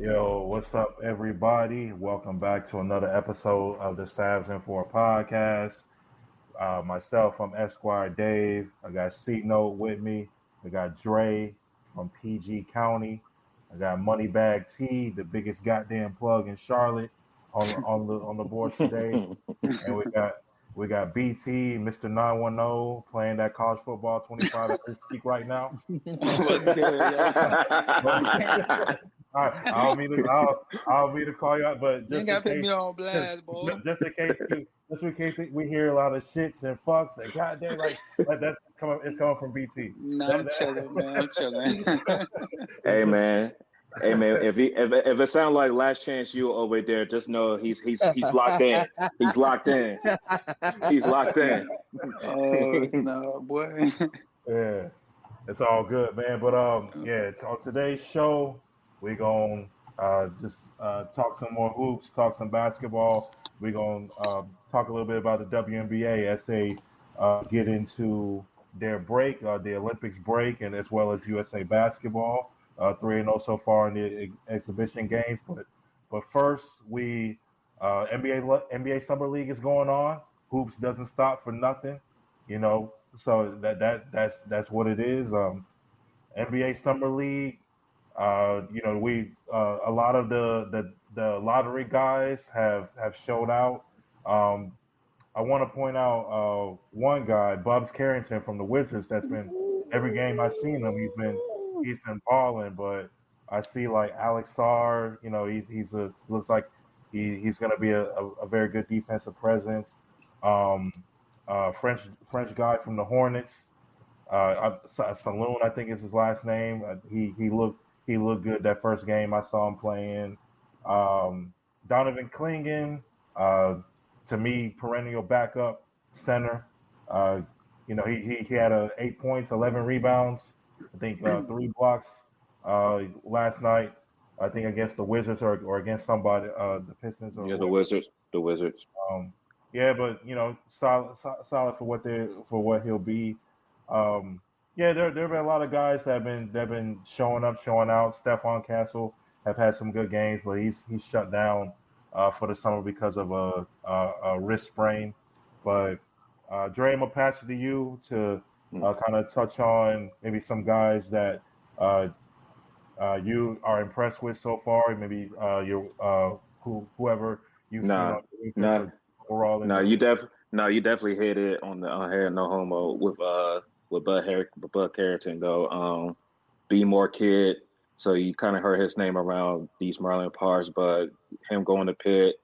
Yo, what's up, everybody? Welcome back to another episode of the Savs and Four podcast. Myself, I'm Esquire Dave. I got C Note with me. I got Dre from PG County. I got Moneybag T, the biggest goddamn plug in Charlotte, on the board today. And we got BT, Mr. 910, playing that college football 25 at this peak right now. What's good, yo? I don't mean to call you out, but You just ain't gotta in put me case, on blast, boy. just in case we hear a lot of shits and fucks, that goddamn that's coming from BT. Nah, I'm chilling, man. I'm chilling. Hey man, If it sounds like last chance you over there, just know he's locked in. He's locked in. He's locked in. Oh no, boy. Yeah, it's all good, man. But yeah, on today's show, we're gonna just talk some more hoops, talk some basketball. We're gonna talk a little bit about the WNBA as they get into their break, the Olympics break, and as well as USA basketball. 3-0 so far in the exhibition games, but first we NBA Summer League is going on. Hoops doesn't stop for nothing, you know. So that's what it is. NBA Summer League. You know, a lot of the lottery guys have showed out. I want to point out one guy, Bubs Carrington from the Wizards. That's been every game I've seen him. He's been balling, but I see like Alex Sarr. You know, looks like he's going to be a very good defensive presence. French guy from the Hornets, Saloon, I think is his last name. He looked good that first game I saw him playing. Donovan Clingan, to me, perennial backup center. You know, he had 8 points, 11 rebounds, I think 3 blocks last night. I think against the Wizards or against somebody, the Pistons. Or the Wizards. The Wizards. Yeah, but you know, solid for what he'll be. Yeah, there have been a lot of guys that have been showing up, showing out. Stephon Castle have had some good games, but he's shut down for the summer because of a wrist sprain. But Dre, I'm gonna pass it to you to kind of touch on maybe some guys that you are impressed with so far. Maybe whoever you overall. You definitely hit it on the head. No homo with Bud Carrington though. Be more kid. So you kind of heard his name around these Maryland parts, but him going to Pitt,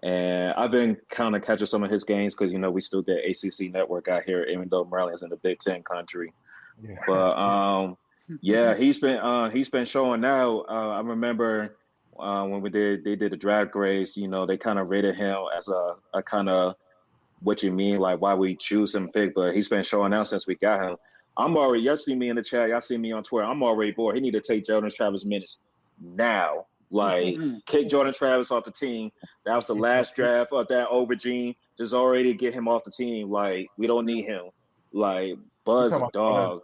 and I've been kind of catching some of his games because we still get ACC network out here, even though Maryland's in the Big Ten country. Yeah. But yeah, he's been showing out. I remember when they did the draft grades, they kind of rated him as a kind of what you mean, like why we choose him pick, but he's been showing out since we got him. Y'all see me in the chat, y'all see me on Twitter. I'm already bored. He need to take Jordan Travis minutes now. Like, kick Jordan Travis off the team. That was the last draft of that old regime. Just already get him off the team. Like, we don't need him. Like, Buzz a dog.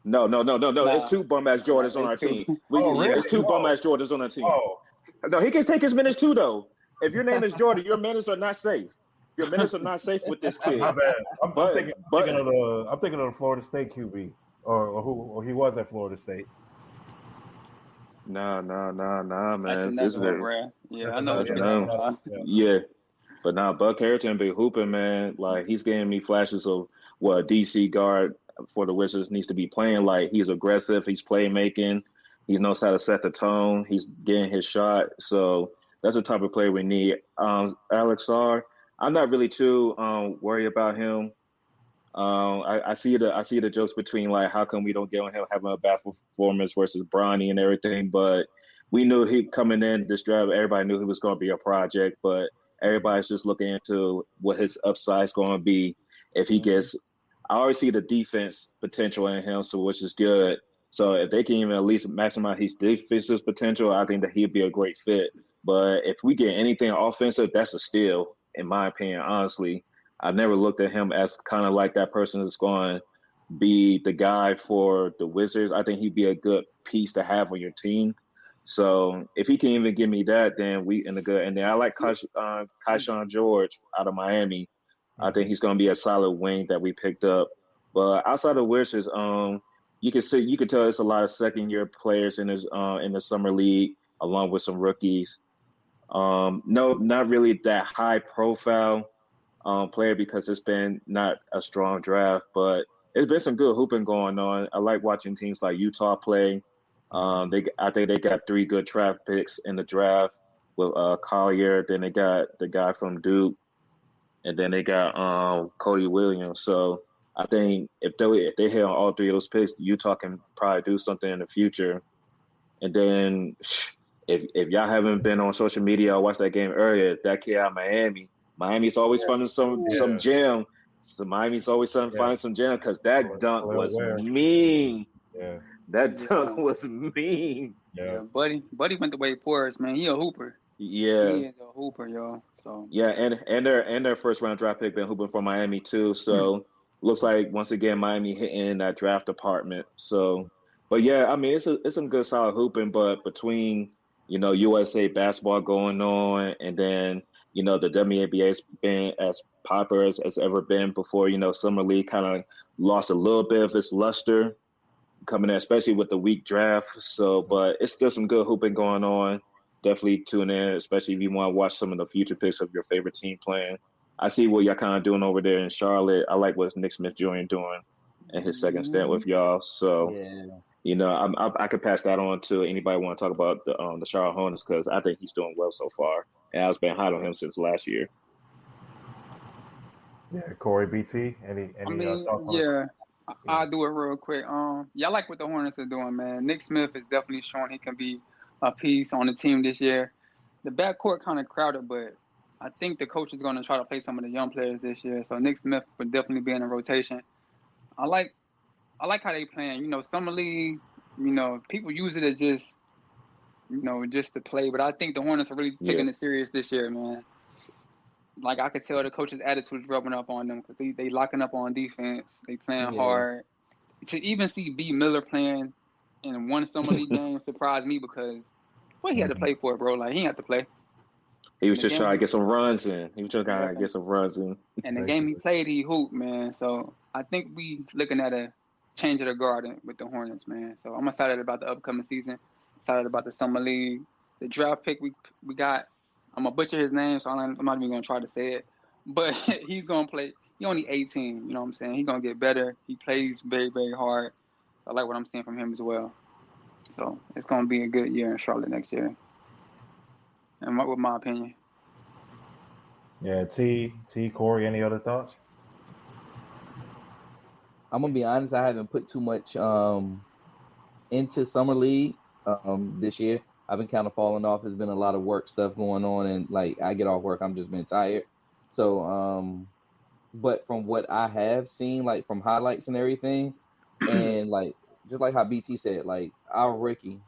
No. It's 2 bum-ass Jordans on our team. Really? It's 2 bum-ass Jordans on our team. Oh. No, he can take his minutes too, though. If your name is Jordan, your minutes are not safe. Your minutes are not safe with this kid. My bad. I'm thinking of the Florida State QB, or he was at Florida State. Nah, man. That's another one, yeah, I know what you're talking about. Yeah. But now Buck Harrington be hooping, man. Like, he's giving me flashes of what a DC guard for the Wizards needs to be playing. Like, he's aggressive, he's playmaking, he knows how to set the tone, he's getting his shot. So that's the type of player we need. Alex Sarr, I'm not really too worried about him. I see the jokes between, like, how come we don't get on him having a bad performance versus Bronny and everything, but we knew he coming in this draft. Everybody knew he was going to be a project, but everybody's just looking into what his upside is going to be if he gets. I always see the defense potential in him, so which is good. So if they can even at least maximize his defensive potential, I think that he'd be a great fit. But if we get anything offensive, that's a steal, in my opinion, honestly. I've never looked at him as kind of like that person that's going to be the guy for the Wizards. I think he'd be a good piece to have on your team. So if he can even give me that, then we in the good. And then I like Keyshawn George out of Miami. I think he's going to be a solid wing that we picked up. But outside of Wizards, you can tell it's a lot of second year players in the summer league, along with some rookies. No, not really that high profile player because it's been not a strong draft, but it's been some good hooping going on. I like watching teams like Utah play. I think they got 3 good draft picks in the draft with Collier. Then they got the guy from Duke, and then they got Cody Williams. So I think if they hit on all 3 of those picks, Utah can probably do something in the future. And then if y'all haven't been on social media or watched that game earlier, that kid out of Miami's always finding some gem. So Miami's always finding some gem because that dunk was mean. Yeah. That dunk was mean. Yeah, Buddy went the way Forrest, man. He a hooper. Yeah. He is a hooper, y'all. So yeah, and their first round draft pick been hooping for Miami too. So looks like once again Miami hitting that draft department. So, but yeah, I mean it's some good solid hooping, but between USA basketball going on and then the WNBA's been as popular as ever been before. Summer League kind of lost a little bit of its luster coming in, especially with the weak draft. So, but it's still some good hooping going on. Definitely tune in, especially if you want to watch some of the future picks of your favorite team playing. I see what y'all kind of doing over there in Charlotte. I like what Nick Smith Jr. doing in his second stint with y'all. So, I could pass that on to anybody want to talk about the Charlotte Hornets because I think he's doing well so far. And I was been hot on him since last year. Yeah, Corey, BT, any thoughts on this? I'll do it real quick. I like what the Hornets are doing, man. Nick Smith is definitely showing he can be a piece on the team this year. The backcourt kind of crowded, but I think the coach is going to try to play some of the young players this year. So Nick Smith would definitely be in a rotation. I like how they playing. Summer league. People use it as just to play, but I think the Hornets are really taking it serious this year, man. Like I could tell the coach's attitude is rubbing up on them because they locking up on defense. They playing hard. To even see B. Miller playing in one summer league game surprised me because he had to play for it, bro. Like he had to play. He was just trying to get some runs in. And the game he played, he hooped, man. So I think we looking at a change of the guard with the Hornets, man. So I'm excited about the upcoming season. Excited about the summer league. The draft pick we got. I'm going to butcher his name, so I'm not even going to try to say it. But he's going to play. He's only 18, you know what I'm saying? He's going to get better. He plays very, very hard. I like what I'm seeing from him as well. So it's going to be a good year in Charlotte next year. And with my opinion. Yeah, Corey, any other thoughts? I'm going to be honest. I haven't put too much into Summer League this year. I've been kind of falling off. There's been a lot of work stuff going on, and like I get off work, I'm just been tired. So, but from what I have seen, like from highlights and everything, and like just like how BT said, like our Ricky,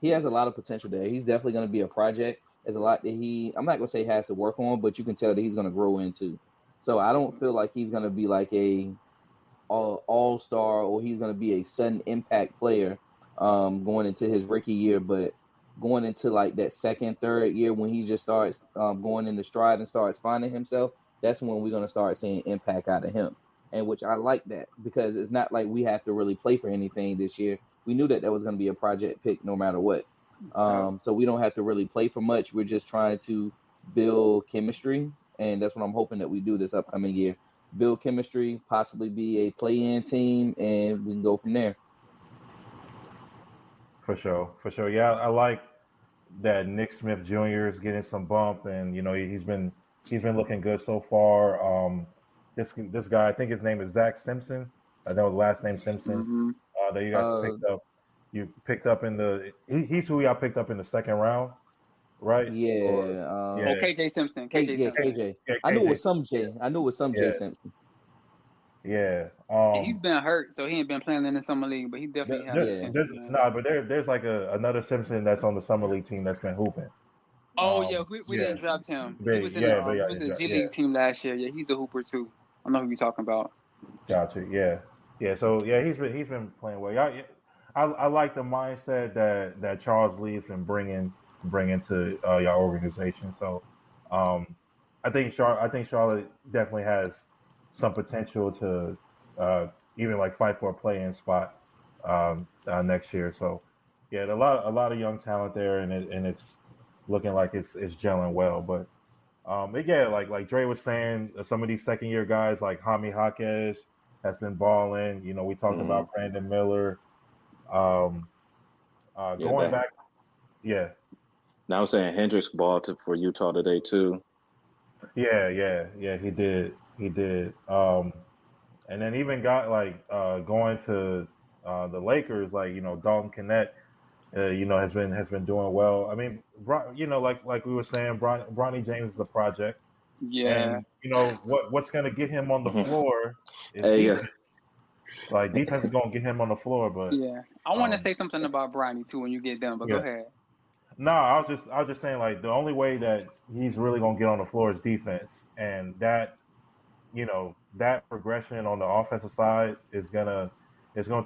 he has a lot of potential there. He's definitely going to be a project. There's a lot that I'm not going to say has to work on, but you can tell that he's going to grow into. So I don't feel like he's going to be like a all-star or he's going to be a sudden impact player. Going into his rookie year, but going into like that second, third year when he just starts going into stride and starts finding himself, that's when we're going to start seeing impact out of him. And which I like that because it's not like we have to really play for anything this year. We knew that was going to be a project pick no matter what. So we don't have to really play for much. We're just trying to build chemistry. And that's what I'm hoping that we do this upcoming year. Build chemistry, possibly be a play-in team, and we can go from there. For sure. Yeah, I like that Nick Smith Jr. is getting some bump, and he's been looking good so far. This guy, I think his name is Zach Simpson. I know the last name Simpson. That you guys picked up. You picked up in the. He's who y'all picked up in the second round, right? Yeah. KJ Simpson. KJ. I knew it was some J. J Simpson. Yeah. He's been hurt, so he ain't been playing in the summer league, but he definitely has. But there's like another Simpson that's on the summer league team that's been hooping. We didn't draft him. He was in the G League team last year. Yeah, he's a hooper too. I know who you're talking about. Gotcha. Yeah. So he's been playing well. I like the mindset that Charles Lee's been bringing to your organization. So, um, I think Charlotte definitely has some potential to even like fight for a play-in spot next year. So, yeah, a lot of young talent there, and it's looking like it's gelling well. But yeah, like Dre was saying, some of these second year guys like Jaime Jaquez has been balling. You know, we talked Mm-hmm. about Brandon Miller. Um, Yeah, going that. back, yeah, Now I'm saying Hendricks ball for Utah today too. yeah, he did. And then even got like going to the Lakers, like Dalton Connect, has been doing well. I mean, like we were saying, Bronny James is a project, Yeah. and what's going to get him on the Mm-hmm. floor is Hey, defense. Like defense is going to get him on the floor, but Yeah. I want to um, say something about Bronny too when you get done, but go yeah. ahead. No, I was just saying like the only way that he's really gonna get on the floor is defense, and that progression on the offensive side is gonna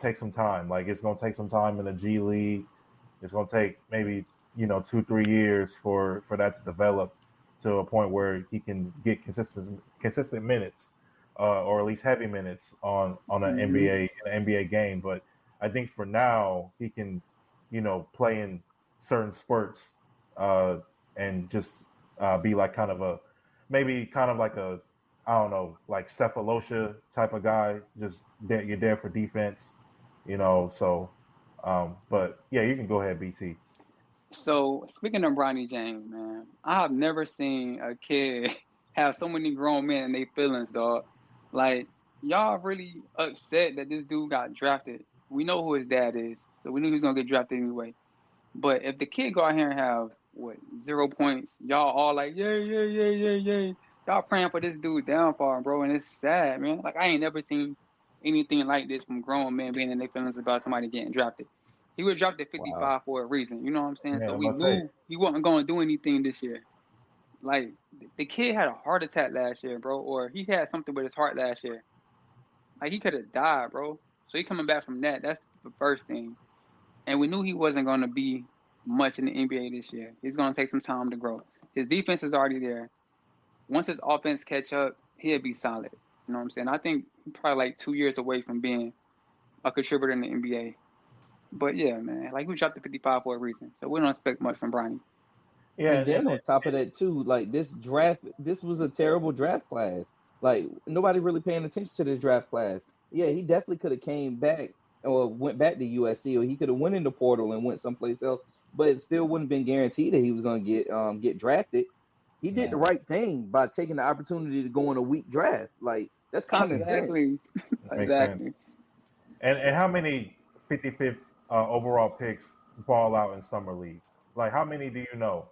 take some time. Like it's gonna take some time in the G League. It's gonna take maybe 2 3 years for that to develop to a point where he can get consistent minutes, or at least heavy minutes on an Hmm. NBA game. But I think for now he can play in certain spurts, uh, and just be like kind of a maybe kind of like a I don't know, like Cephalosha type of guy. Just there, you're there for defense, So, but yeah, you can go ahead, BT. So speaking of Bronny James, man, I have never seen a kid have so many grown men in their feelings, dog. Like y'all really upset that this dude got drafted. We know who his dad is, so we knew he was gonna get drafted anyway. But if the kid go out here and have what 0 points, y'all all like, yay, yay, yay, yay, yay. Y'all praying for this dude downfall, bro, and it's sad, man. Like I ain't never seen anything like this from grown men being in their feelings about somebody getting drafted. He was drafted Wow. 55 for a reason, you know what I'm saying? Yeah, So I'm we gonna say, knew he wasn't going to do anything this year. Like the kid had a heart attack last year, bro, or he had something with his heart last year. Like he could have died, bro. So he coming back from that. That's the first thing. And we knew he wasn't going to be much in the NBA this year. He's going to take some time to grow. His defense is already there. Once his offense catch up, he'll be solid. You know what I'm saying? I think he's probably like 2 years away from being a contributor in the NBA. But yeah, man, like we dropped the 55 for a reason, so we don't expect much from Bronny. yeah, And then on top of that too, like this was a terrible draft class. Like nobody really paying attention to this draft class. Yeah, he definitely could have came back or went back to USC, or he could have went in the portal and went someplace else, but it still wouldn't have been guaranteed that he was going to get drafted. He did the yeah, right thing by taking the opportunity to go in a weak draft. Like that's common sense. Exactly, it makes sense. exactly. And how many 55th overall picks ball out in summer league? Like how many do you know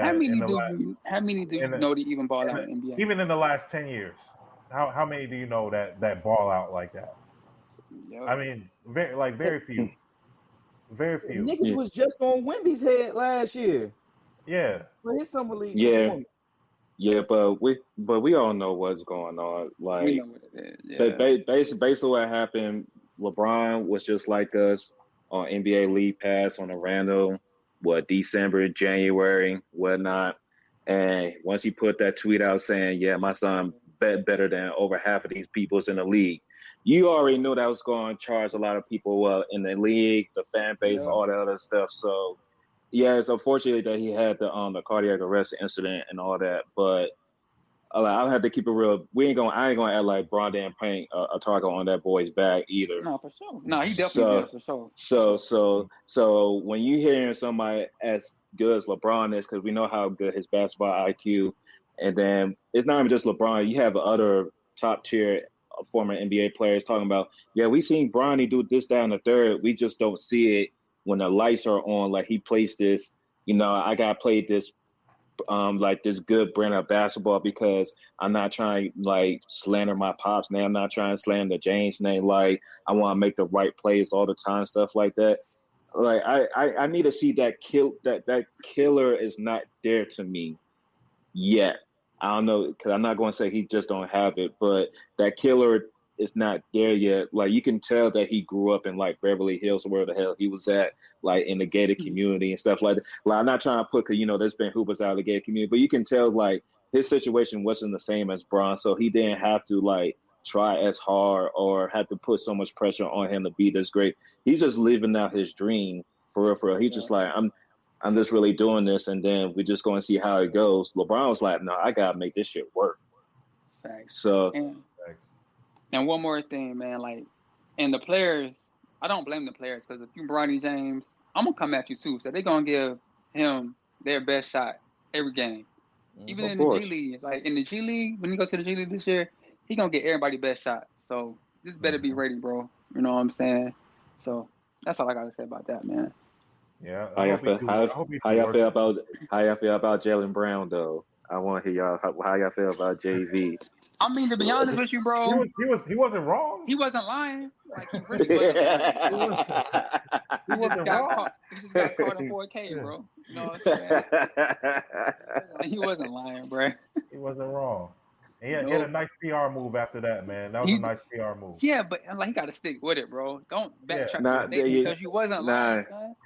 How that many do you? How many do you in the, know that even ball in out the in the NBA? even in the last 10 years? How many do you know that ball out like that? Yep. I mean, very few, very few. Niggas Yeah, was just on Wemby's head last year Yeah, for his summer league yeah, performance. yeah. But we all know what's going on. We Like know what it is. Yeah. basically what happened. LeBron was just like us on NBA League Pass on a random December, January, whatnot. And once he put that tweet out saying, "Yeah, my son bet better than over half of these people's in the league," you already knew that was going to charge a lot of people in the league, the fan base, Yep. all that other stuff. So yeah, it's unfortunate that he had the cardiac arrest incident and all that, but I'll have to keep it real. I ain't gonna act like Braun didn't paint a target on that boy's back either. No, for sure. No, he definitely So, did for sure. For so, sure. so, so when you hearing somebody as good as LeBron is, because we know how good his basketball IQ, and then it's not even just LeBron. You have other top tier former NBA players talking about, yeah, we seen Bronny do this, that, and the third. We just don't see it when the lights are on. Like he plays this, I got played this like this good brand of basketball because I'm not trying like slander my pops name. I'm not trying to slander James name. Like I want to make the right plays all the time, stuff like that. Like I need to see that killer is not there to me yet. I don't know because I'm not going to say he just don't have it, but that killer it's not there yet. Like, you can tell that he grew up in like Beverly Hills or where the hell he was at, like in the gated community and stuff like that. Like, I'm not trying to put, there's been hoopers out of the gated community, but you can tell like his situation wasn't the same as Bron, so he didn't have to like try as hard or had to put so much pressure on him to be this great. He's just living out his dream for real, for real. He's just like, I'm just really doing this, and then we're just going to see how it goes. LeBron was like, no, I gotta make this shit work. Thanks. So, and one more thing, man, like, and the players, I don't blame the players, because if you Bronny James, I'm gonna come at you too. So they're gonna give him their best shot every game, even in the G League. Like in the G League, when you go to the G League this year, he gonna get everybody best shot. So this better be ready, bro. You know what I'm saying? So that's all I gotta say about that, man. Yeah. How y'all feel about Jaylen Brown though? I want to hear y'all how y'all feel about JV. I mean, to be honest with you, bro, he wasn't wrong. He wasn't lying. Like, he really wasn't lying. He just got caught in 4K, bro. You know what I'm saying? He wasn't lying, bro. He wasn't wrong. And he had a nice PR move after that, man. That was a nice PR move. Yeah, but like, he got to stick with it, bro. Don't backtrack because you wasn't lying, son.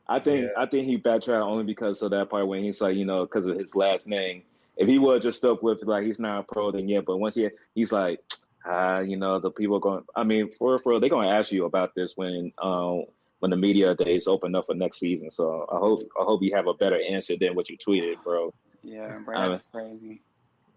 I think he backtracked only because of that part when he's like, because of his last name. If he would just stuck with like he's not a pro, then yeah. But once he's like, the people are going. I mean, for real, they're going to ask you about this when the media days open up for next season. So I hope you have a better answer than what you tweeted, bro. Yeah, bro, that's crazy.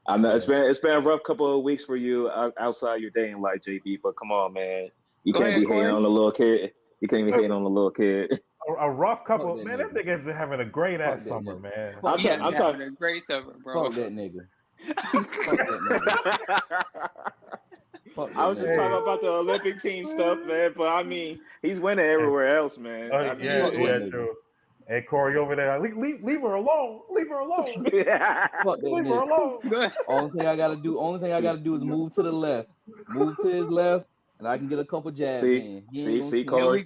I know it's been a rough couple of weeks for you outside your dating life, JB. But come on, man, you can't be hating on the little kid. You can't be hating on the little kid. A rough couple, man. That nigga's been having a great ass summer, man. I'm having a great summer, bro. Fuck that nigga. Fuck that nigga. I was just talking about the Olympic team stuff, man. But I mean, he's winning everywhere else, man. Yeah, true. Hey, Corey over there, leave her alone. Leave her alone. Leave her alone. Only thing I gotta do is move to the left. Move to his left. And I can get a couple jabs in. See, Corey.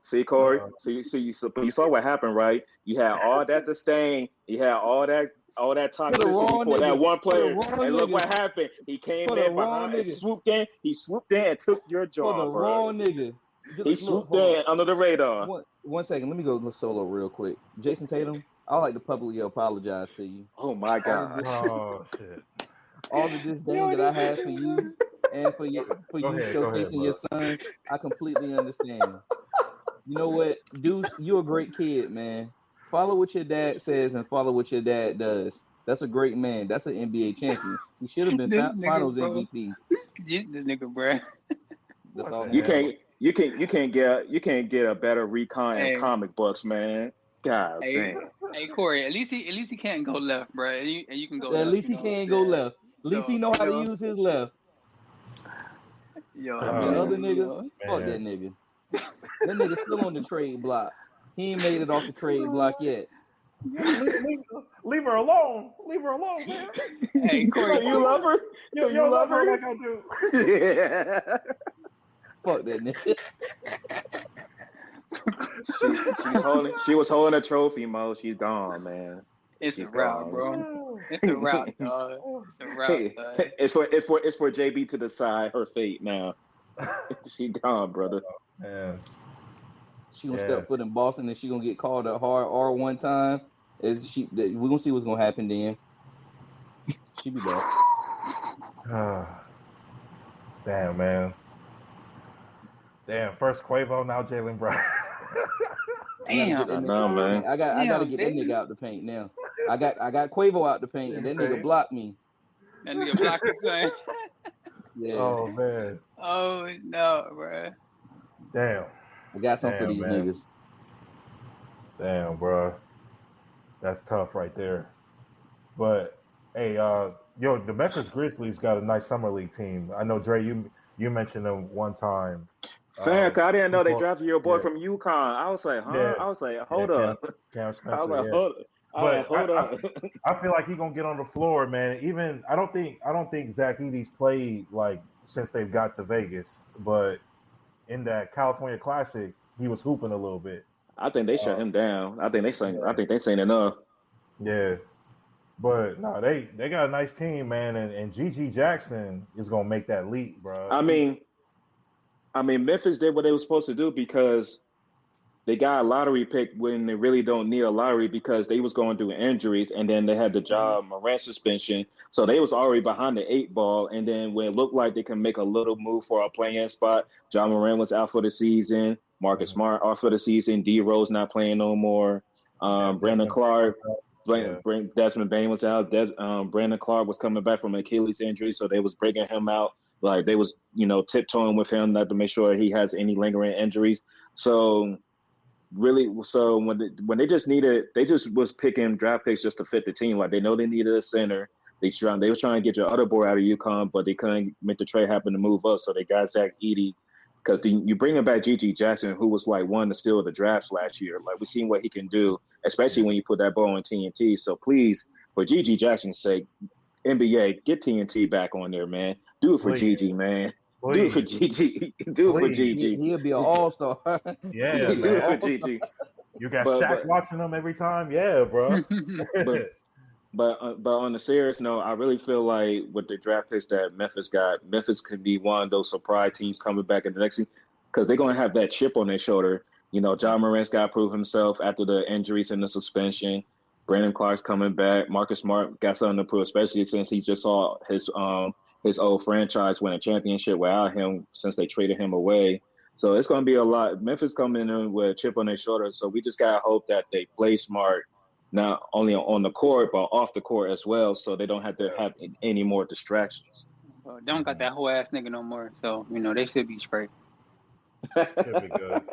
See, you saw what happened, right? You had all that disdain. You had all that toxicity for that one player. And look what happened. He came in behind and swooped in. He swooped in and took your job, for the wrong nigga. He swooped in under the radar. One second. Let me go solo real quick. Jason Tatum, I would like to publicly apologize to you. Oh, my God. Shit. All the disdain that I had for you. And for you showcasing your son, I completely understand. You know what, Deuce, you're a great kid, man. Follow what your dad says and follow what your dad does. That's a great man. That's an NBA champion. He should have been Finals MVP. This nigga, bro. That's all. You can't get a better recon in comic books, man. God damn. Hey, Corey, at least he can't go left, bro. And you can go. At least he can't go left. At least he know how to use his left. Yo, the other nigga, fuck that nigga. That nigga still on the trade block. He ain't made it off the trade block yet. Leave her alone. Leave her alone, man. Hey, Corey, you love her? You love her like I do. Yeah. Fuck that nigga. She was holding a trophy, Mo. She's gone, man. It's a wrap, bro. It's a wrap, dog. It's a wrap. It's for JB to decide her fate now. She gone, brother. Man. She gonna step foot in Boston and she gonna get called a hard R one time. We're gonna see what's gonna happen then. She be back. Damn, man. Damn, first Quavo, now Jaylen Brown. Damn, man. I gotta get that nigga out the paint now. I got Quavo out the paint, and that nigga blocked me. That nigga blocked his son. Yeah. Oh man. Oh no, bro. Damn. I got something for these niggas. Damn, bro. That's tough right there. But hey, the Memphis Grizzlies got a nice summer league team. I know, Dre, you mentioned them one time. I didn't know they drafted your boy from UConn. I was like, huh? Yeah. I was like, hold up. Cam Spencer, I was like, hold up. I feel like he's gonna get on the floor, man. Even I don't think Zach Edey's played like since they've got to Vegas, but in that California Classic, he was hooping a little bit. I think they shut him down. I think they saying enough. Yeah. But no, they got a nice team, man, and GG Jackson is gonna make that leap, bro. I mean, Memphis did what they were supposed to do because they got a lottery pick when they really don't need a lottery because they was going through injuries and then they had the Morant suspension. So they was already behind the 8 ball. And then when it looked like they can make a little move for a playing spot, John Morant was out for the season. Marcus Smart out for the season. D Rose not playing no more. Brandon Clark, Yeah. Desmond Bain was out. Brandon Clark was coming back from Achilles injury, so they was bringing him out. Like they was, tiptoeing with him not to make sure he has any lingering injuries. So really, so when they just was picking draft picks just to fit the team. Like they know they needed a center. They were trying to get your other boy out of UConn, but they couldn't make the trade happen to move up. So they got Zach Edey because you bring him back GG Jackson, who was like one to steal the drafts last year. Like we seen what he can do, especially when you put that ball in TNT. So please, for GG Jackson's sake, NBA get TNT back on there, man. Do it for GG, man. Please. Do it for GG. Do it for GG. He'll be an all-star. Yeah, do it for GG. You got Shaq watching them every time, yeah, bro. but on the serious note, I really feel like with the draft picks that Memphis got, Memphis could be one of those surprise teams coming back in the next season because they're going to have that chip on their shoulder. John Morant's got to prove himself after the injuries and the suspension. Brandon Clark's coming back. Marcus Smart got something to prove, especially since he just saw his old franchise win a championship without him since they traded him away. So it's going to be a lot. Memphis coming in with a chip on their shoulder. So we just got to hope that they play smart, not only on the court, but off the court as well. So they don't have to have any more distractions. Don't got that whole ass nigga no more. So, they should be straight. Should be good.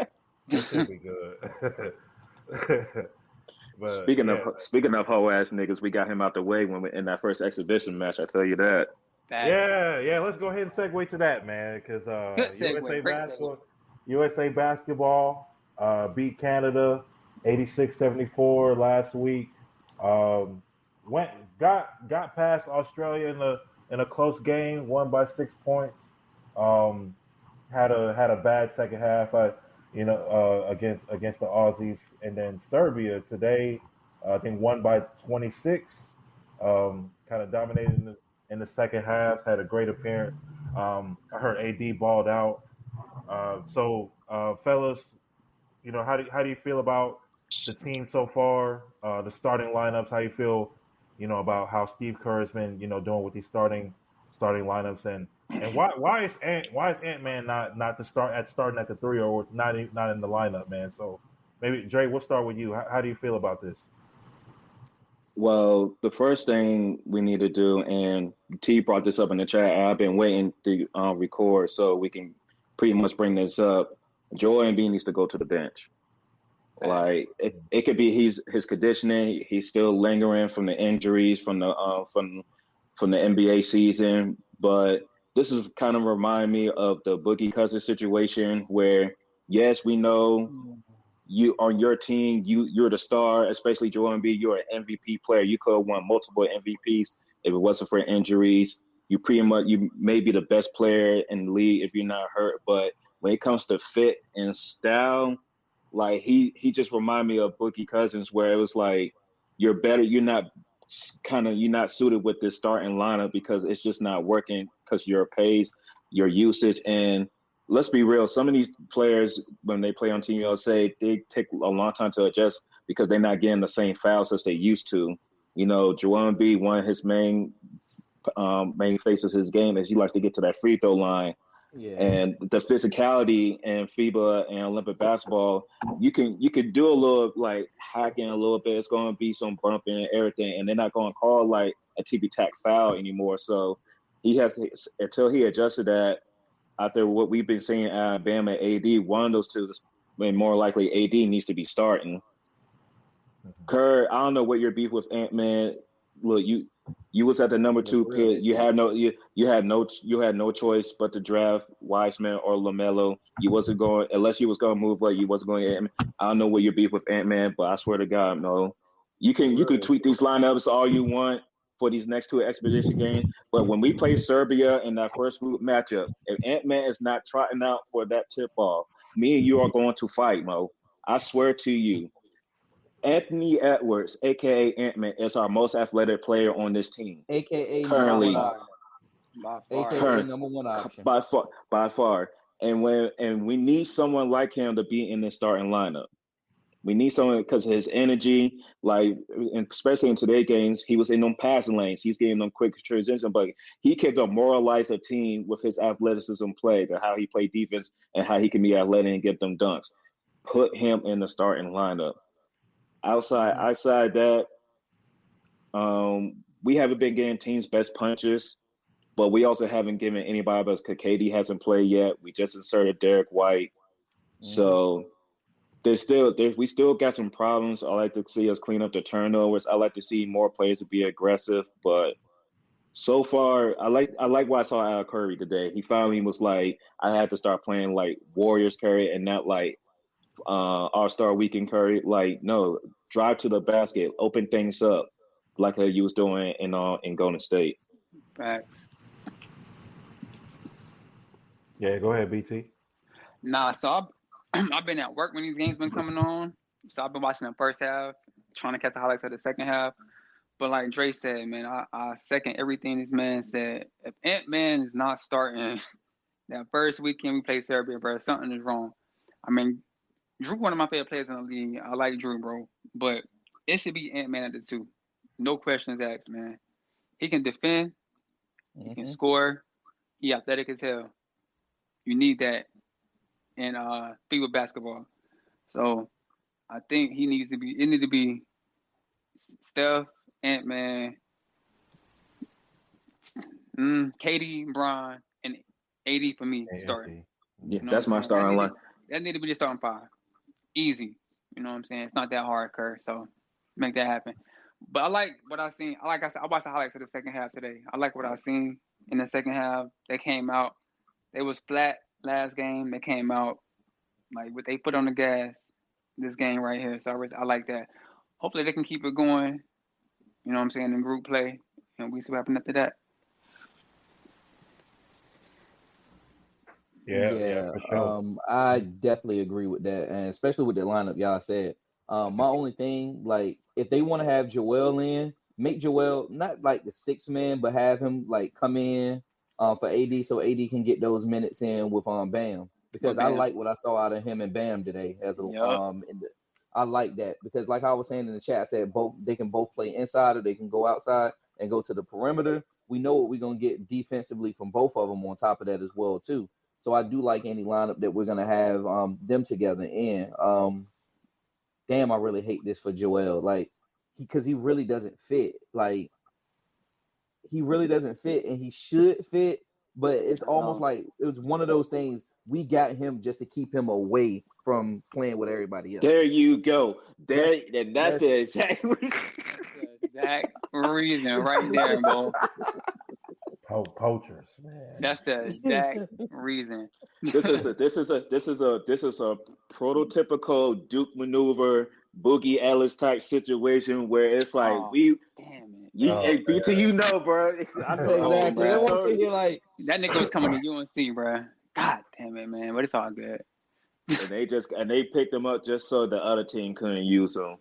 It should be good. But, speaking of whole ass niggas, we got him out the way when we in that first exhibition match. I tell you that. Yeah. Let's go ahead and segue to that, man, because USA basketball beat Canada 86-74 last week. Got past Australia in a close game, won by 6 points. Had a bad second half, against the Aussies, and then Serbia today, I think won by 26. Kind of dominated in the second half. Had a great appearance. I heard AD balled out. Fellas, how do you feel about the team so far? The starting lineups. How you feel, about how Steve Kerr has been, doing with these starting lineups, and why is Ant-Man not starting at the 3 or not in the lineup, man? So maybe Dre, we'll start with you. How do you feel about this? Well, the first thing we need to do, and T brought this up in the chat, I've been waiting to record so we can pretty much bring this up. Joel Embiid needs to go to the bench. Like it could be his conditioning. He's still lingering from the injuries from the NBA season, but this is kind of remind me of the Boogie Cousins situation where, yes, we know you on your team, you're the star, especially Joel Embiid. You're an MVP player. You could have won multiple MVPs if it wasn't for injuries. You may be the best player in the league if you're not hurt. But when it comes to fit and style, like he just remind me of Boogie Cousins, where it was like you're better. You're not suited with this starting lineup because it's just not working because your pace, your usage, and let's be real. Some of these players, when they play on Team USA, they take a long time to adjust because they're not getting the same fouls as they used to. Joel Embiid, one of his main faces of his game is he likes to get to that free throw line. Yeah. And the physicality in FIBA and Olympic basketball, you can do a little like hacking a little bit. It's going to be some bumping and everything, and they're not going to call like a ticky-tack foul anymore. So he has to, until he adjusted that. After what we've been seeing at Bam and AD, one of those two, and more likely AD, needs to be starting. Kerr, I don't know what your beef with Ant-Man. Look, you was at the number 2 pick. You had no choice but to draft Wiseman or LaMelo. You wasn't going unless you was going to move like you wasn't going to Ant-Man. I don't know what your beef with Ant-Man, but I swear to God, no. You can tweak these lineups all you want for these next 2 expedition games, but when we play Serbia in that first group matchup, if Ant-Man is not trotting out for that tip-off, me and you are going to fight, Mo. I swear to you. Anthony Edwards, aka Ant-Man, is our most athletic player on this team AKA number currently. one option. By far. AKA number one option. By far. And we need someone like him to be in the starting lineup. We need someone because of his energy, like, and especially in today's games, he was in them passing lanes. He's getting them quick transition, but he can demoralize a team with his athleticism play, to how he play defense and how he can be athletic and get them dunks. Put him in the starting lineup. Outside that, we haven't been getting teams' best punches, but we also haven't given anybody else. KD hasn't played yet. We just inserted Derek White, so. We still got some problems. I like to see us clean up the turnovers. I like to see more players to be aggressive. But so far, I like what I saw out of Curry today. He finally was like, I had to start playing like Warriors Curry and not like All-Star Weekend Curry. Like, no, drive to the basket, open things up like you was doing in Golden State. Facts. Yeah, go ahead, BT. Nah, so I've been at work when these games been coming on, so I've been watching the first half, trying to catch the highlights of the second half. But like Dre said, man, I second everything this man said. If Ant-Man is not starting that first weekend we played Serbia, bro, something is wrong. I mean, Drew, one of my favorite players in the league. I like Drew, bro, but it should be Ant-Man at the 2. No questions asked, man. He can defend, he can score, he athletic as hell. You need that in FIBA basketball. So I think it needs to be Steph, Ant-Man, KD, Bron, and AD for me starting. Yeah, you know, that's my starting line. That need to be the starting 5. Easy. You know what I'm saying? It's not that hard, Kurt. So make that happen. But I like what I seen. Like I said, I watched the highlights of the second half today. I like what I seen in the second half. They came out. They was flat last game. They came out like what they put on the gas this game right here. So I like that. Hopefully they can keep it going. You know what I'm saying, in group play, and we see what happens after that. Yeah, for sure. I definitely agree with that, and especially with the lineup y'all said. My only thing, like, if they want to have Joel in, make Joel not like the 6th man, but have him like come in for AD, so AD can get those minutes in with Bam, because I like what I saw out of him and Bam today. I like that because, like I was saying in the chat, I said they can both play inside or they can go outside and go to the perimeter. We know what we're gonna get defensively from both of them on top of that as well too. So I do like any lineup that we're gonna have them together in. Damn, I really hate this for Joel, like because he really doesn't fit. Like he really doesn't fit, and he should fit, but it's almost like it was one of those things. We got him just to keep him away from playing with everybody else. There you go. That's the exact reason right there, bro. Poachers, man. That's the exact reason. This is a prototypical Duke maneuver, Boogie Ellis type situation where it's like BT, you know, bro. I know exactly. I want to see you like that nigga was coming to UNC, bro. God damn it, man. But it's all good. And they picked him up just so the other team couldn't use him.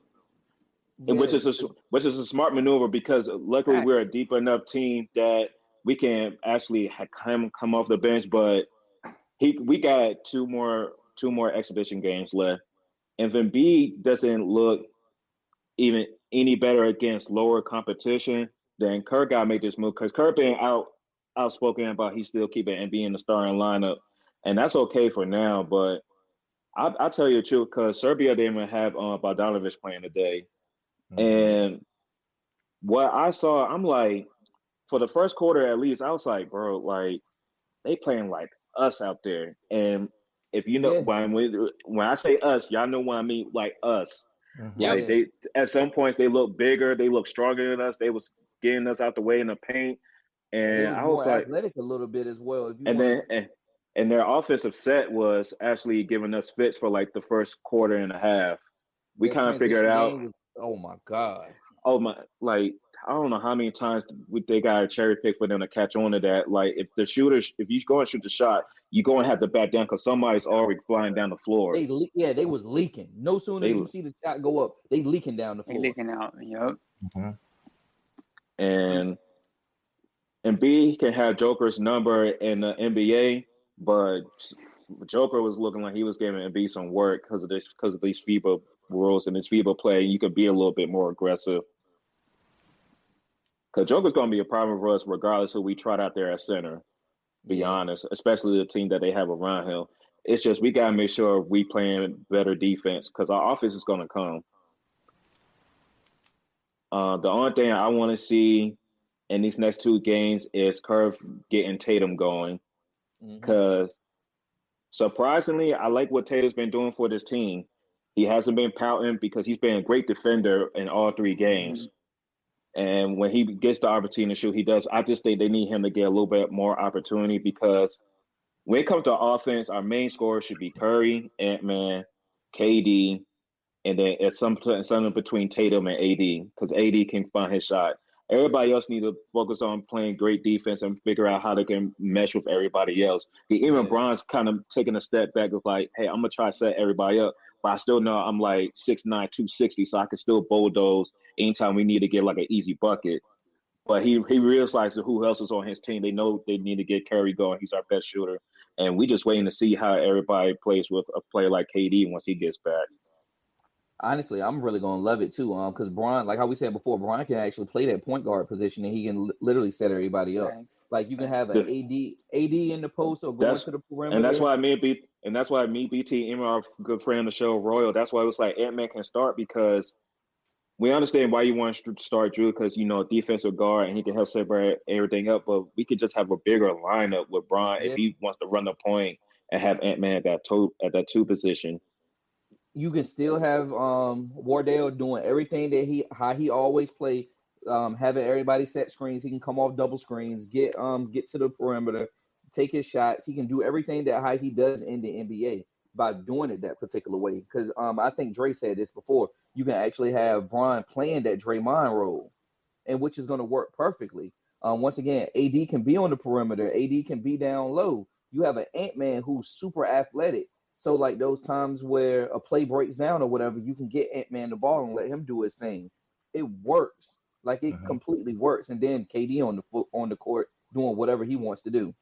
And which is a smart maneuver because luckily we're a deep enough team that we can actually come off the bench. But we got two more exhibition games left. And if Embiid doesn't look even any better against lower competition, then Kirk got to make this move because Kirk been outspoken about he's still keeping Embiid in the starting lineup, and that's okay for now. But I'll tell you the truth, because Serbia didn't even have Bogdanovic playing today. And what I saw, I'm like, for the first quarter at least, I was like, bro, like, they playing like us out there. And if you know, when I say us, y'all know what I mean, like us. Like they, at some points, they look bigger, they look stronger than us. They was getting us out the way in the paint. And I was like, athletic a little bit as well. And their offensive set was actually giving us fits for like the first quarter and a half. We kind of figured it out. Oh my God. Oh my, like I don't know how many times they got a cherry pick for them to catch on to that. Like if you go and shoot the shot, you go and have to back down because somebody's already flying down the floor. They was leaking. No sooner as you see the shot go up, they leaking down the floor. They leaking out. Yep. And B can have Joker's number in the NBA, but Joker was looking like he was giving Embiid some work because of these FIBA rules and this FIBA play. You could be a little bit more aggressive. Because Joker's going to be a problem for us regardless who we trot out there at center, be honest, especially the team that they have around him. It's just we got to make sure we playing better defense because our offense is going to come. The only thing I want to see in these next two games is Curve getting Tatum going because surprisingly, I like what Tatum's been doing for this team. He hasn't been pouting because he's been a great defender in all three games. And when he gets the opportunity to shoot, he does. I just think they need him to get a little bit more opportunity because when it comes to offense, our main scorer should be Curry, Ant-Man, KD, and then it's something between Tatum and AD because AD can find his shot. Everybody else need to focus on playing great defense and figure out how they can mesh with everybody else. Even Bron's kind of taking a step back. It's like, hey, I'm going to try to set everybody up. But I still know I'm like 6'9", 260, so I can still bulldoze anytime we need to get like an easy bucket. But he realizes who else is on his team. They know they need to get Curry going. He's our best shooter. And we just waiting to see how everybody plays with a player like KD once he gets back. Honestly, I'm really gonna love it too. Because Bron, like how we said before, Bron can actually play that point guard position, and he can literally set everybody up. Like you can have an AD in the post or going to the perimeter. And that's why me, BT, and our good friend on the show, Royal. That's why it was like Ant-Man can start because we understand why you want to start Drew because defensive guard and he can help separate everything up. But we could just have a bigger lineup with Bron if he wants to run the point and have Ant-Man at that two position. You can still have Wardell doing everything that how he always play, having everybody set screens. He can come off double screens, get to the perimeter, take his shots. He can do everything that how he does in the NBA by doing it that particular way. Because I think Dre said this before. You can actually have Bron playing that Draymond role, and which is going to work perfectly. Once again, AD can be on the perimeter. AD can be down low. You have an Ant-Man who's super athletic. So, like those times where a play breaks down or whatever, you can get Ant-Man the ball and let him do his thing. It works. Like, it completely works. And then KD on the court doing whatever he wants to do.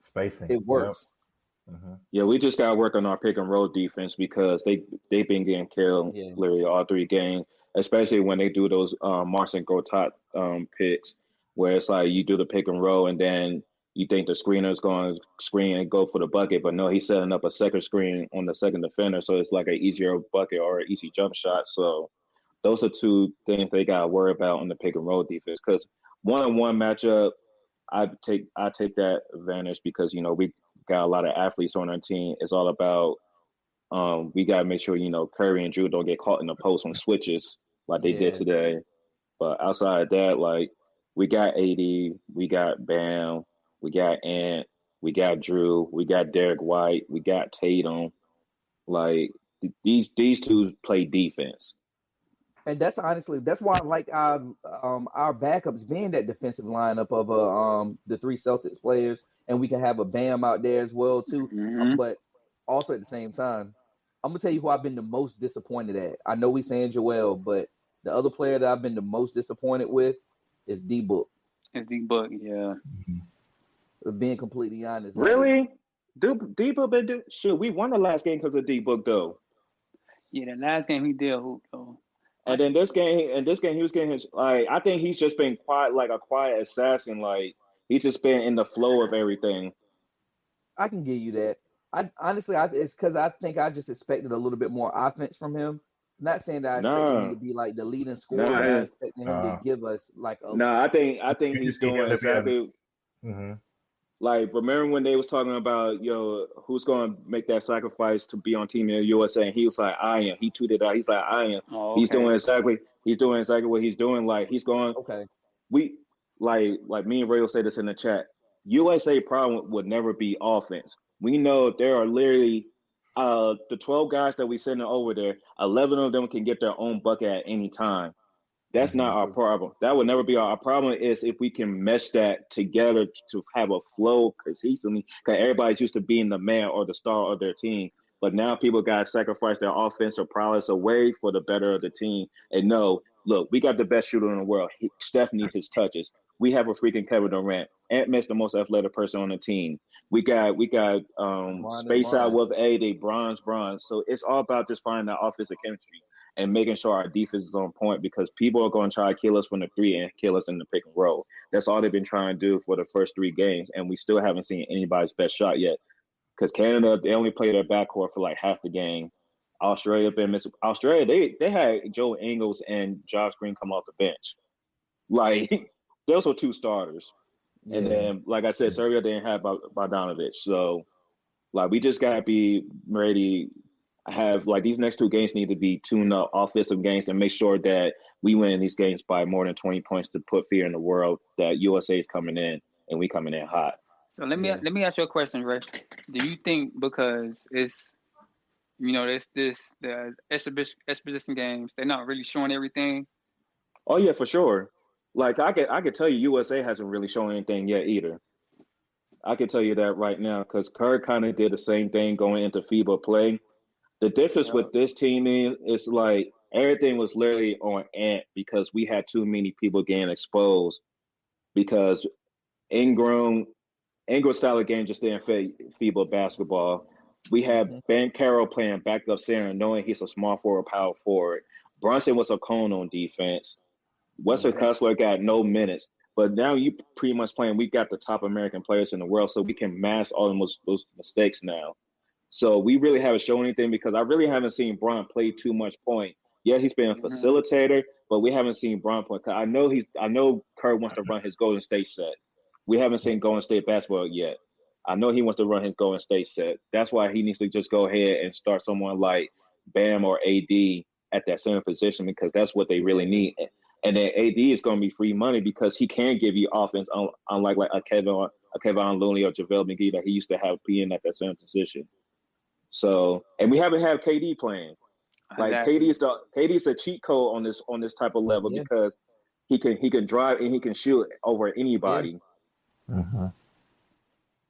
Spacing. It works. Yep. Yeah, we just got to work on our pick and roll defense because they've been getting killed literally all three games, especially when they do those Marcin Gortat picks where it's like you do the pick and roll and then you think the screener's going to screen and go for the bucket, but no, he's setting up a second screen on the second defender, so it's like an easier bucket or an easy jump shot. So those are two things they got to worry about on the pick and roll defense. Because one-on-one matchup, I take that advantage because we got a lot of athletes on our team. It's all about we got to make sure Curry and Drew don't get caught in the post on switches like they did today. But outside of that, like we got AD, we got Bam. We got Ant, we got Drew, we got Derek White, we got Tatum. Like these two play defense. And that's why I like our backups being that defensive lineup of the three Celtics players, and we can have a Bam out there as well too. But also at the same time, I'm gonna tell you who I've been the most disappointed at. I know we saying Joel, but the other player that I've been the most disappointed with is D-Book. It's D-Book, yeah. Being completely honest. Really? D-Book been do shit. We won the last game because of D-Book though. Yeah, the last game he did hoop though. And then this game he was getting his I think he's just been quiet, like a quiet assassin. Like he's just been in the flow of everything. I can give you that. It's because I think I just expected a little bit more offense from him. Not saying that I expected him to be like the leading scorer. I expected him to give us like a. No, I think he's doing exactly. Like, remember when they was talking about who's going to make that sacrifice to be on Team USA? And he was like, I am. He tweeted out. He's like, I am. Oh, okay. He's doing exactly what he's doing. Like he's going. Okay. We like me and Ray will say this in the chat. USA problem would never be offense. We know there are literally the 12 guys that we sending over there. 11 of them can get their own bucket at any time. That's not our problem. That would never be our problem. Is if we can mesh that together to have a flow cohesively. Because everybody's used to being the man or the star of their team, but now people got to sacrifice their offensive prowess away for the better of the team. And no, look, we got the best shooter in the world. Steph needs his touches. We have a freaking Kevin Durant. Ant-Man's the most athletic person on the team. We got space out with AD, bronze. So it's all about just finding that offensive chemistry and making sure our defense is on point, because people are going to try to kill us from the three and kill us in the pick and roll. That's all they've been trying to do for the first 3 games, and we still haven't seen anybody's best shot yet. Because Canada, they only played their backcourt for like half the game. Australia been missing. Australia, they had Joe Ingles and Josh Green come off the bench. Like, those were 2 starters. Yeah. And then, like I said, Serbia didn't have Bogdanovic. So, like, we just got to be ready. Have, like, these next 2 games need to be tuned up offensive games and make sure that we win these games by more than 20 points to put fear in the world that USA is coming in and we coming in hot. So let me ask you a question, Ray. Do you think because it's, the exhibition games, they're not really showing everything? Oh yeah, for sure. Like I could tell you, USA hasn't really shown anything yet either. I can tell you that right now, because Kerr kind of did the same thing going into FIBA play. The difference with this team is like everything was literally on Ant because we had too many people getting exposed, because Ingram's style of game just didn't fit FIBA basketball. We had Ben Carroll playing backup center, knowing he's a small forward, power forward. Brunson was a cone on defense. Wesley Kessler got no minutes. But now you pretty much playing, we got the top American players in the world, so we can mask all those mistakes now. So we really haven't shown anything, because I really haven't seen Bron play too much point. Yeah, he's been a facilitator, but we haven't seen Bron play. I know Kerr wants to run his Golden State set. We haven't seen Golden State basketball yet. I know he wants to run his Golden State set. That's why he needs to just go ahead and start someone like Bam or AD at that center position, because that's what they really need. And then AD is going to be free money because he can give you offense, unlike like a Kevin Looney or JaVale McGee that he used to have being at that center position. So, and we haven't had KD playing. Like KD's a cheat code on this type of level, because he can drive and he can shoot over anybody. Yeah. Mm-hmm.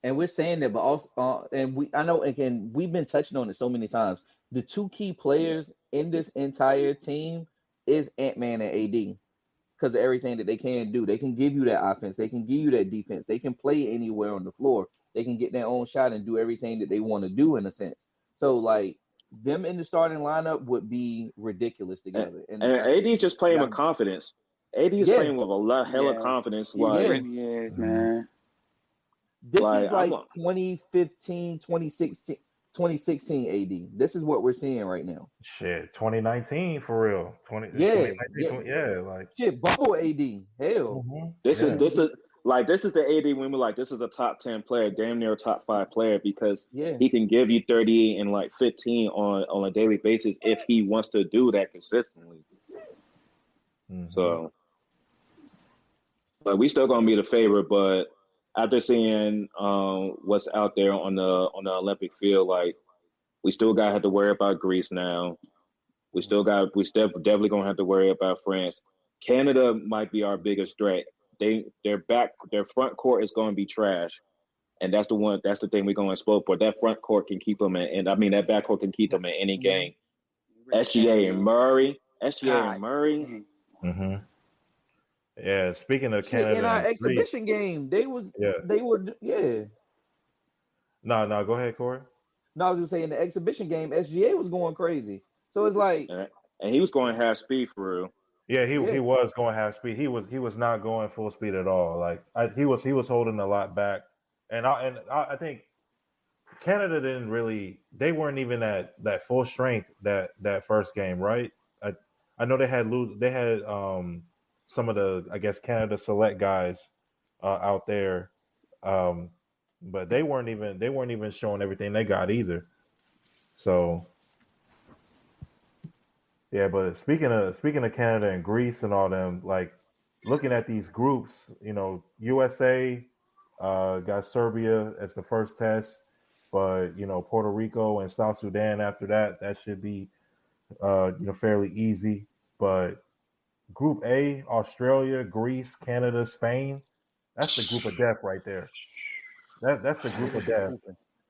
And we're saying that, but also, I know again we've been touching on it so many times. The 2 key players in this entire team is Ant-Man and AD, because of everything that they can do. They can give you that offense. They can give you that defense. They can play anywhere on the floor. They can get their own shot and do everything that they want to do in a sense. So, like, them in the starting lineup would be ridiculous together. And AD's just playing with confidence. AD is playing with a hell of confidence. He really is, man. This is like 2015, 2016 AD. This is what we're seeing right now. Shit, 2019 for real. 2019, like shit, bubble AD. Hell. Mm-hmm. This is the AD when we're like, this is a top 10 player, damn near a top 5 player, because he can give you 38 and like 15 on a daily basis if he wants to do that consistently. Mm-hmm. So, but we still gonna be the favorite. But after seeing what's out there on the Olympic field, like, we still gotta have to worry about Greece now. We definitely gonna have to worry about France. Canada might be our biggest threat. Their front court is going to be trash, and that's the thing we're going to expose. But that front court can keep them in, and I mean that back court can keep them in any game. SGA and Murray. Mm-hmm. Yeah, speaking of Canada, in our exhibition game, they were. No, go ahead, Corey. No, I was just saying the exhibition game, SGA was going crazy. So it's like, and he was going half speed for real. Yeah, he was going half speed. He was not going full speed at all. Like he was holding a lot back, and I think Canada didn't really. They weren't even at that full strength that first game, right? I know they had some of the, I guess, Canada select guys out there, but they weren't even showing everything they got either. So. Yeah, but speaking of Canada and Greece and all them, like, looking at these groups, USA got Serbia as the first test, but Puerto Rico and South Sudan after that should be fairly easy. But Group A, Australia, Greece, Canada, Spain. That's the group of death right there. That's the group of death.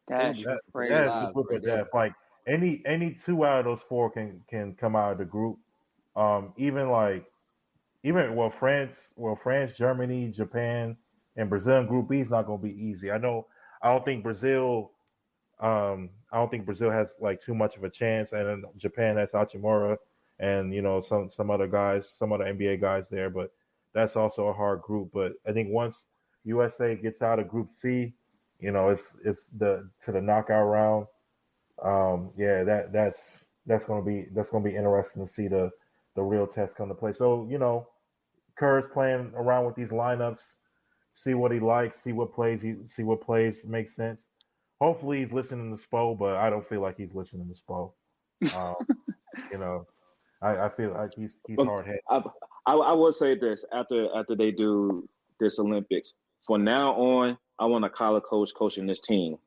That is Finishing crazy. That's the alive group right of there. death. Like any two out of those four can come out of the group. Even like even France, Germany, Japan, and Brazil in Group B is not going to be easy. I don't think Brazil. I don't think Brazil has like too much of a chance, and then Japan has Hachimura, and some other guys, some other NBA guys there. But that's also a hard group. But I think once USA gets out of Group C, it's the to the knockout round. Yeah, that's gonna be interesting to see the real test come to play. So Kerr's playing around with these lineups, see what he likes, see what plays make sense. Hopefully he's listening to Spo, but I don't feel like he's listening to Spo. Um, you know, I feel like he's But hard headed. I will say this after they do this Olympics. From now on, I want a college coach coaching this team,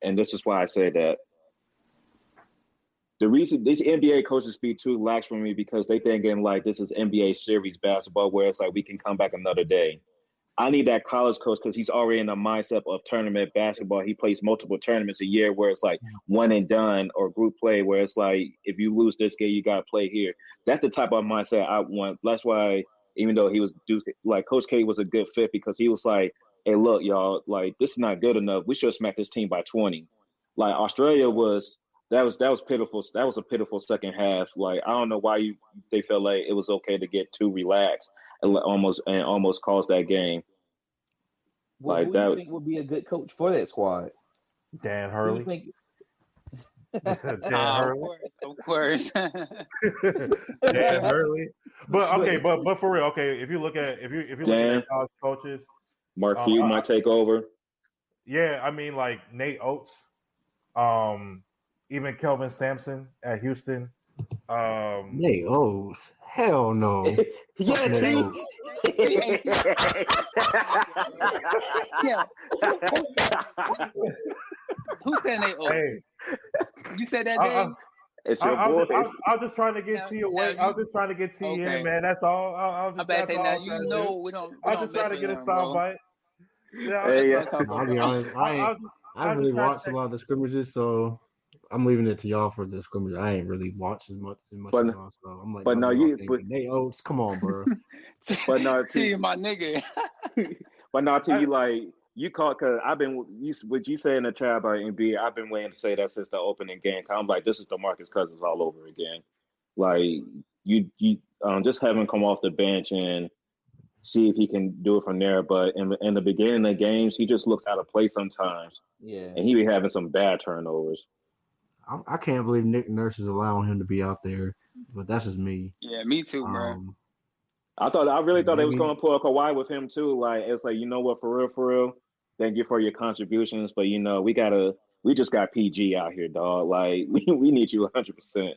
and this is why I say that. The reason these NBA coaches be too lax for me because they thinking like this is NBA series basketball where it's like we can come back another day. I need that college coach because he's already in the mindset of tournament basketball. He plays multiple tournaments a year where it's like one and done or group play where it's like if you lose this game, you got to play here. That's the type of mindset I want. That's why even though he was like Coach K was a good fit because he was like, hey, look, y'all, like this is not good enough. We should smack this team by 20. Like Australia was that was pitiful. That was a pitiful second half. Like I don't know why they felt like it was okay to get too relaxed and almost cause that game. Well, Like who do you that. think would be a good coach for that squad? Dan Who you Hurley. think? Dan Of Hurley. course. Dan Hurley. But okay, But but for real, okay, if you're looking Dan, at college coaches, Mark um, Few I, I, might take over. yeah, I mean like Nate Oates, um, even Kelvin Sampson at Houston. Nate O's. Hell no. Fuck Yeah, Nate T. O's. Hey, yeah. Who said they old? Hey, You said that, I, Dave? It's your boy. I was just trying to get Now, to your now way. I you was just trying to get to you in, okay? man. That's all. I'm about to That's say all I now was you trying to do. know we I was don't just mess trying to with get a him, sound bro. bite. Yeah, That's Hey, what I'm talking No, I'll be about. honest. I I was really just trying to watched a check. lot of the scrimmages, so I'm leaving it to y'all for the scrimmage. I ain't really watched as much as but y'all, so I'm letting but y'all no, do y'all you thing. But Nate Oates, come on, bro. but no, T. See my nigga. But no, T. I, You like you caught because I've been what you say in the chat about NBA. I've been waiting to say that since the opening game. I'm like, this is DeMarcus Cousins all over again. Like you just have him come off the bench and see if he can do it from there. But in the beginning of games, he just looks out of place sometimes, yeah, and he be having some bad turnovers. I can't believe Nick Nurse is allowing him to be out there, but that's just me. Yeah, me too, bro. Um, I really thought they was maybe going to pull a Kawhi with him too. Like it's like you know what, for real, thank you for your contributions, but we just got PG out here, dog. Like we need you 100%.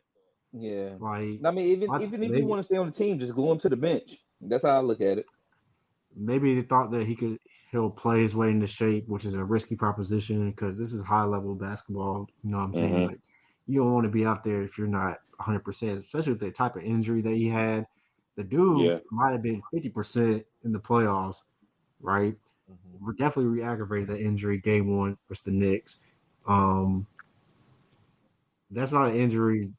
yeah. like I mean, even if you maybe want to stay on the team, just glue him to the bench. That's how I look at it. maybe they thought that he'll play his way into shape, which is a risky proposition because this is high level basketball. You know what I'm saying? Mm-hmm. Like you don't want to be out there if you're not 100%, especially with the type of injury that he had. The dude Yeah, might have been 50% in the playoffs, right? Mhm. We definitely re-aggravated the injury game one versus the Knicks. Um, that's not an injury,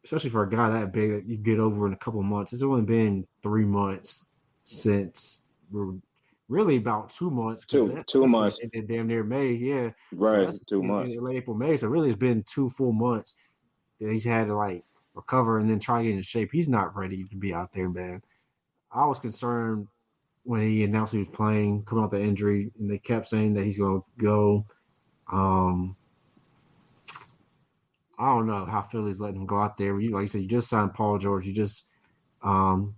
especially for a guy that big that you get over in a couple of months. It's only been 3 months since we're really about 2 months because that two season months, ended damn near May. Yeah, so right? that's 2 months. in late April, May. So really, it's been 2 full months that he's had to like recover and then try to get in shape. He's not ready to be out there, man. I was concerned when he announced he was playing, coming off the injury, and they kept saying that he's going to go. Um, I don't know how Philly's letting him go out there. Like you said, you just signed Paul George. Um,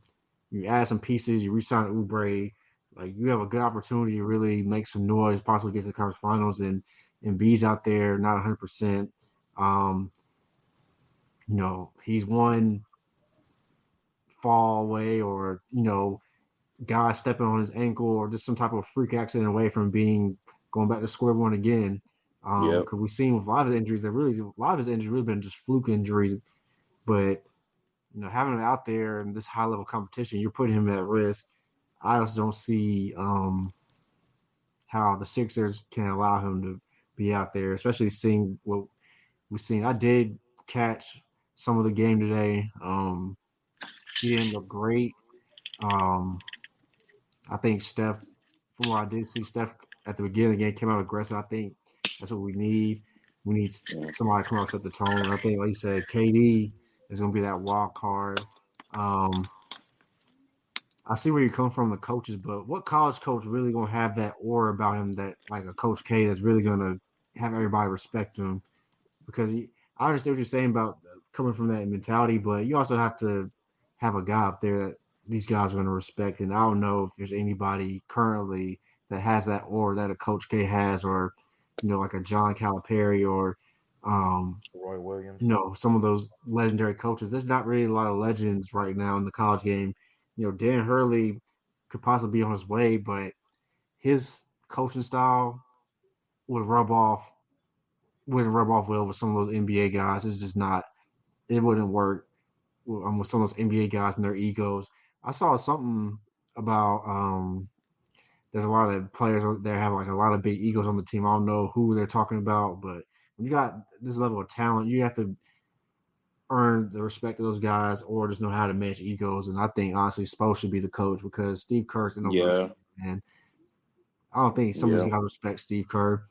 you add some pieces. You re-sign Oubre. Like you have a good opportunity to really make some noise, possibly get to the conference finals. And B's out there, not 100%. Um, he's one fall away, or guy stepping on his ankle, or just some type of freak accident away from going back to square one again. Yep. Because we've seen with a lot of his injuries really been just fluke injuries. But having him out there in this high level competition, you're putting him at risk. I just don't see how the Sixers can allow him to be out there, especially seeing what we've seen. I did catch some of the game today. He didn't look great. I think Steph, from what I did see, Steph at the beginning of the game came out aggressive. I think that's what we need. We need somebody to come out and set the tone. I think, like you said, KD is going to be that wild card. I see where you come from, the coaches, but what college coach really going to have that aura about him that, like a Coach K, that's really going to have everybody respect him? Because I understand what you're saying about coming from that mentality, but you also have to have a guy up there that these guys are going to respect. And I don't know if there's anybody currently that has that aura that a Coach K has, or like a John Calipari or Roy Williams. Some of those legendary coaches. There's not really a lot of legends right now in the college game. Dan Hurley could possibly be on his way, but his coaching style wouldn't rub off well with some of those NBA guys. It's just not. It wouldn't work with some of those NBA guys and their egos. I saw something about there's a lot of players that have like a lot of big egos on the team. I don't know who they're talking about, but when you got this level of talent, you have to earn the respect of those guys or just know how to manage egos. And I think honestly Spo should be the coach because Steve Kerr's an and I don't think some of these guys respect Steve Kerr.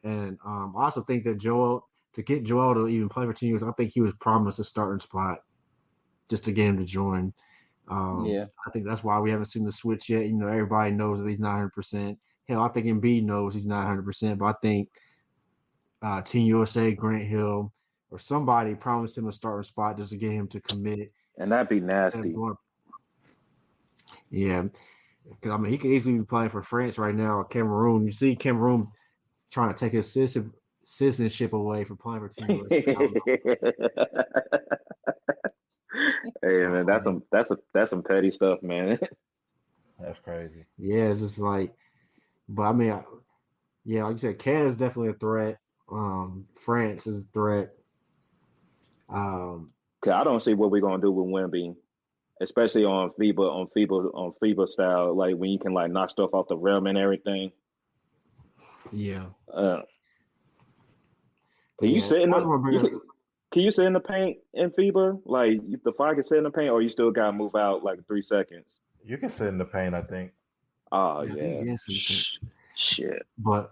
And I also think that to get Joel to even play for 10 years, I think he was promised a starting spot just to get him to join. I think that's why we haven't seen the switch yet. Everybody knows that he's not 100%. Hell, I think Embiid knows he's not 100%, but I think Team USA, Grant Hill, or somebody promised him a starting spot just to get him to commit. And that'd be nasty. Yeah. Because, he could easily be playing for France right now or Cameroon. You see Cameroon trying to take his citizenship away for playing for Team USA. Hey man, that's some petty stuff, man. That's crazy. Yeah, it's just like, but like you said, Canada's definitely a threat. France is a threat. I don't see what we're gonna do with Wemby, especially on FIBA style, like when you can like knock stuff off the rim and everything. Yeah. Can you sit in the paint in FIBA? Like the five can sit in the paint, or you still gotta move out like 3 seconds? You can sit in the paint, I think. Oh yeah. Shit. But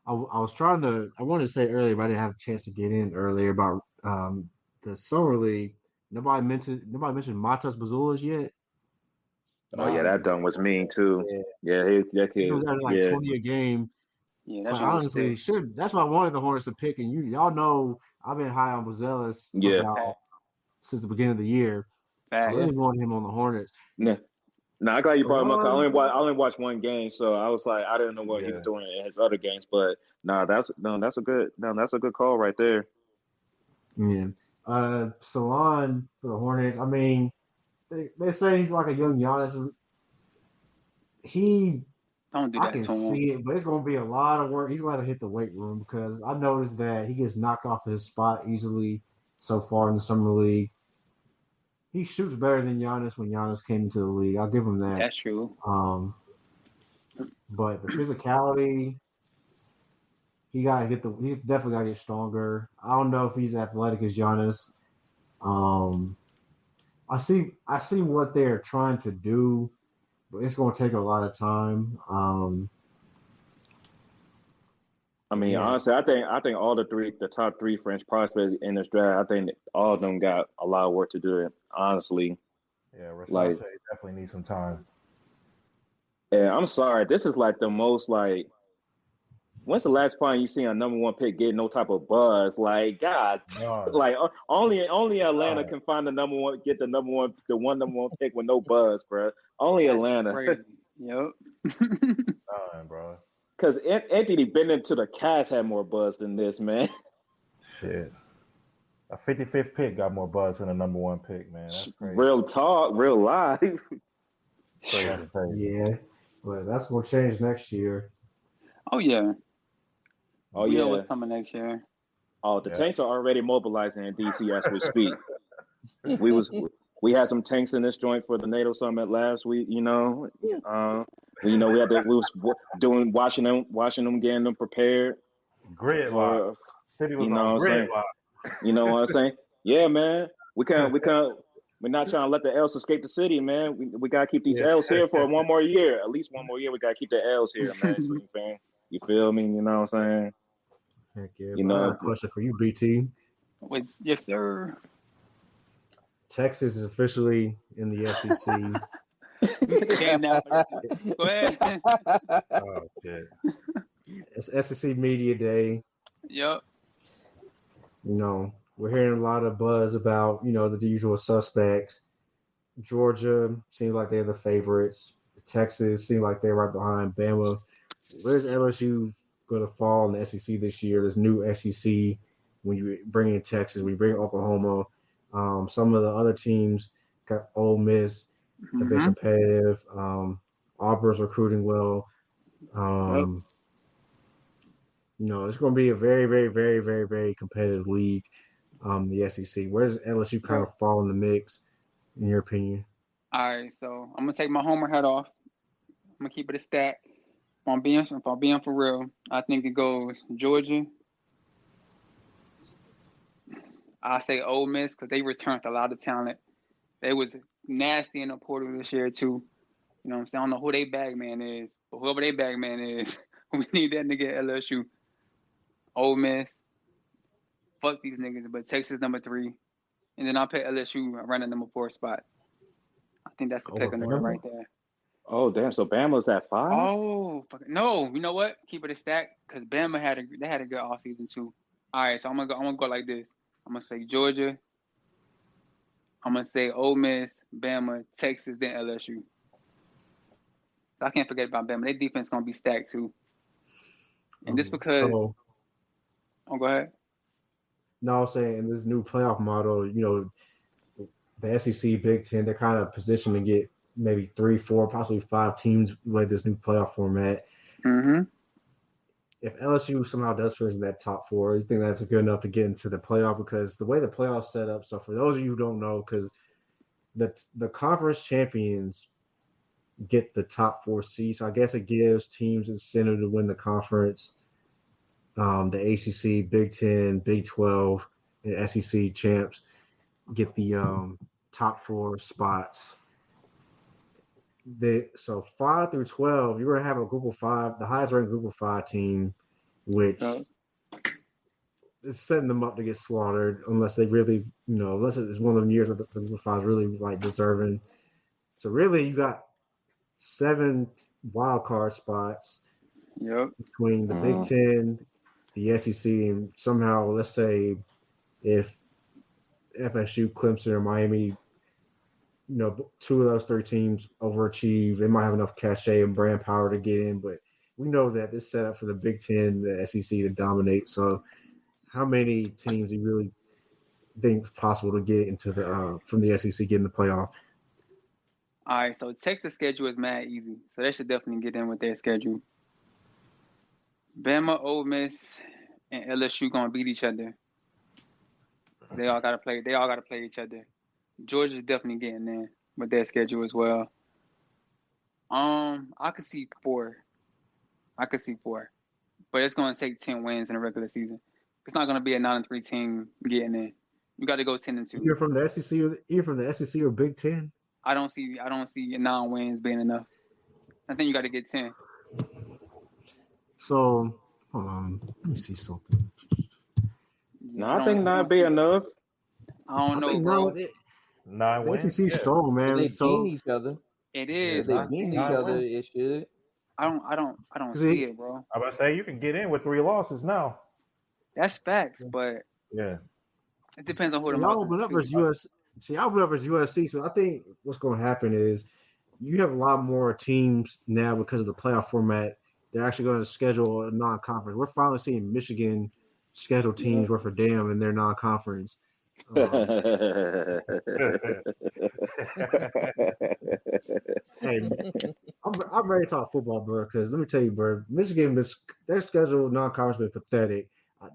I wanted to say earlier, but I didn't have a chance to get in earlier about the summer league. Nobody mentioned Matas Bazulas yet. Oh yeah, that done was mean too. Yeah, he was at like 20 a game. Yeah, that's honestly that's why I wanted the Hornets to pick. And y'all know I've been high on Bazelas since the beginning of the year. I really wanted him on the Hornets. Yeah. No, I'm glad you brought him up. I only watched one game, so I was like, I didn't know what he was doing in his other games. But that's a good call right there. Yeah. Salon for the Hornets. I mean, they say he's like a young Giannis. Don't do that I can see it, but it's going to be a lot of work. He's going to hit the weight room because I noticed that he gets knocked off his spot easily so far in the summer league. He shoots better than Giannis when Giannis came into the league. I'll give him that. That's true. But the physicality, he's definitely got to get stronger. I don't know if he's athletic as Giannis. I see what they're trying to do, but it's going to take a lot of time. Honestly, I think all the top three French prospects in this draft, I think all of them got a lot of work to do. Honestly, Rashawn definitely needs some time. Yeah, I'm sorry. This is like the most like. When's the last time you seen a number one pick get no type of buzz? Like God, like only Atlanta can find the number one number one pick with no buzz, bro. Only Atlanta. Crazy. Yep. Bro. Because Anthony Bennett to the Cavs had more buzz than this, man. Shit. A 55th pick got more buzz than a number one pick, man. That's crazy. Real talk, real life. That's crazy. Yeah, but that's going to change next year. Oh, yeah. We know what's coming next year. Oh, the tanks are already mobilizing in DC as we speak. we had some tanks in this joint for the NATO summit last week. We was watching them, getting them prepared. Gridlock. City was on gridlock. You know what I'm saying? Yeah, man. We're not trying to let the L's escape the city, man. We gotta keep these L's here for one more year. At least one more year. We gotta keep the L's here, man. So you feel me? You know what I'm saying? Heck yeah. I got a question for you, BT. Yes, sir. Texas is officially in the SEC. Go ahead. Oh shit. It's SEC Media Day. Yep. We're hearing a lot of buzz about, the usual suspects. Georgia seems like they're the favorites. Texas seems like they're right behind Bama. Where's LSU going to fall in the SEC this year? This new SEC, when you bring in Texas, when you bring in Oklahoma, some of the other teams got Ole Miss, have been competitive. Auburn's recruiting well. It's going to be a very, very, very, very, very competitive league, the SEC. Where does LSU kind of fall in the mix, in your opinion? All right, so I'm gonna take my homer hat off. I'm gonna keep it a stack. If I'm being for real, I think it goes Georgia. I say Ole Miss because they returned a lot of talent. They was nasty in the portal this year too. You know what I'm saying? I don't know who their bag man is, but whoever their bag man is, we need that nigga at LSU. Ole Miss. Fuck these niggas, but Texas number 3. And then I'll put LSU running number 4 spot. I think that's the pick order right there. Oh, damn. So Bama's at 5? Oh, no. You know what? Keep it a stack because Bama had a good offseason too. All right, so I'm gonna go like this. I'm gonna say Georgia. I'm gonna say Ole Miss, Bama, Texas, then LSU. I can't forget about Bama. Their defense gonna be stacked too. And this because go ahead. No, I'm saying in this new playoff model, the SEC, Big Ten, they're kind of positioned to get maybe 3, 4, possibly 5 teams like this new playoff format. Mm-hmm. If LSU somehow does finish in that top 4, you think that's good enough to get into the playoff? Because the way the playoffs set up, so for those of you who don't know, because the conference champions get the top 4 seeds, so I guess it gives teams incentive to win the conference. The ACC, Big Ten, Big 12, and SEC champs get the top 4 spots. So 5 through 12, you're gonna have a group of 5, the highest ranked group of 5 team, which is setting them up to get slaughtered unless they really, unless it's one of them years where the group of 5 is really like deserving. So really, you got 7 wild card spots between the Big Ten, the SEC, and somehow, let's say, if FSU, Clemson, or Miami, 2 of those 3 teams overachieve, they might have enough cachet and brand power to get in. But we know that this set up for the Big Ten, the SEC to dominate. So, how many teams do you really think it's possible to get into the from the SEC get in the playoff? All right, so Texas schedule is mad easy, so they should definitely get in with their schedule. Bama, Ole Miss, and LSU gonna beat each other. They all gotta play each other. Georgia's definitely getting in with their schedule as well. I could see 4. But it's gonna take 10 wins in a regular season. It's not gonna be a 9-3 team getting in. You got to go 10-2. You're from the SEC or Big Ten. I don't see 9 wins being enough. I think you got to get 10. So, hold on. Let me see something. No, I think 9 be enough. I don't know, bro. 9 wins. SEC strong, man. They beat each other. It is. They beat each other. It should. I don't see it, bro. I'm about to say you can get in with 3 losses now. That's facts, but yeah, it depends on who the most. Y'all open up versus USC. So I think what's going to happen is you have a lot more teams now because of the playoff format. They're actually going to schedule a non-conference. We're finally seeing Michigan schedule teams worth a damn in their non-conference. Hey, I'm ready to talk football, bro. Because let me tell you, bro, Michigan, their schedule non-conference been pathetic.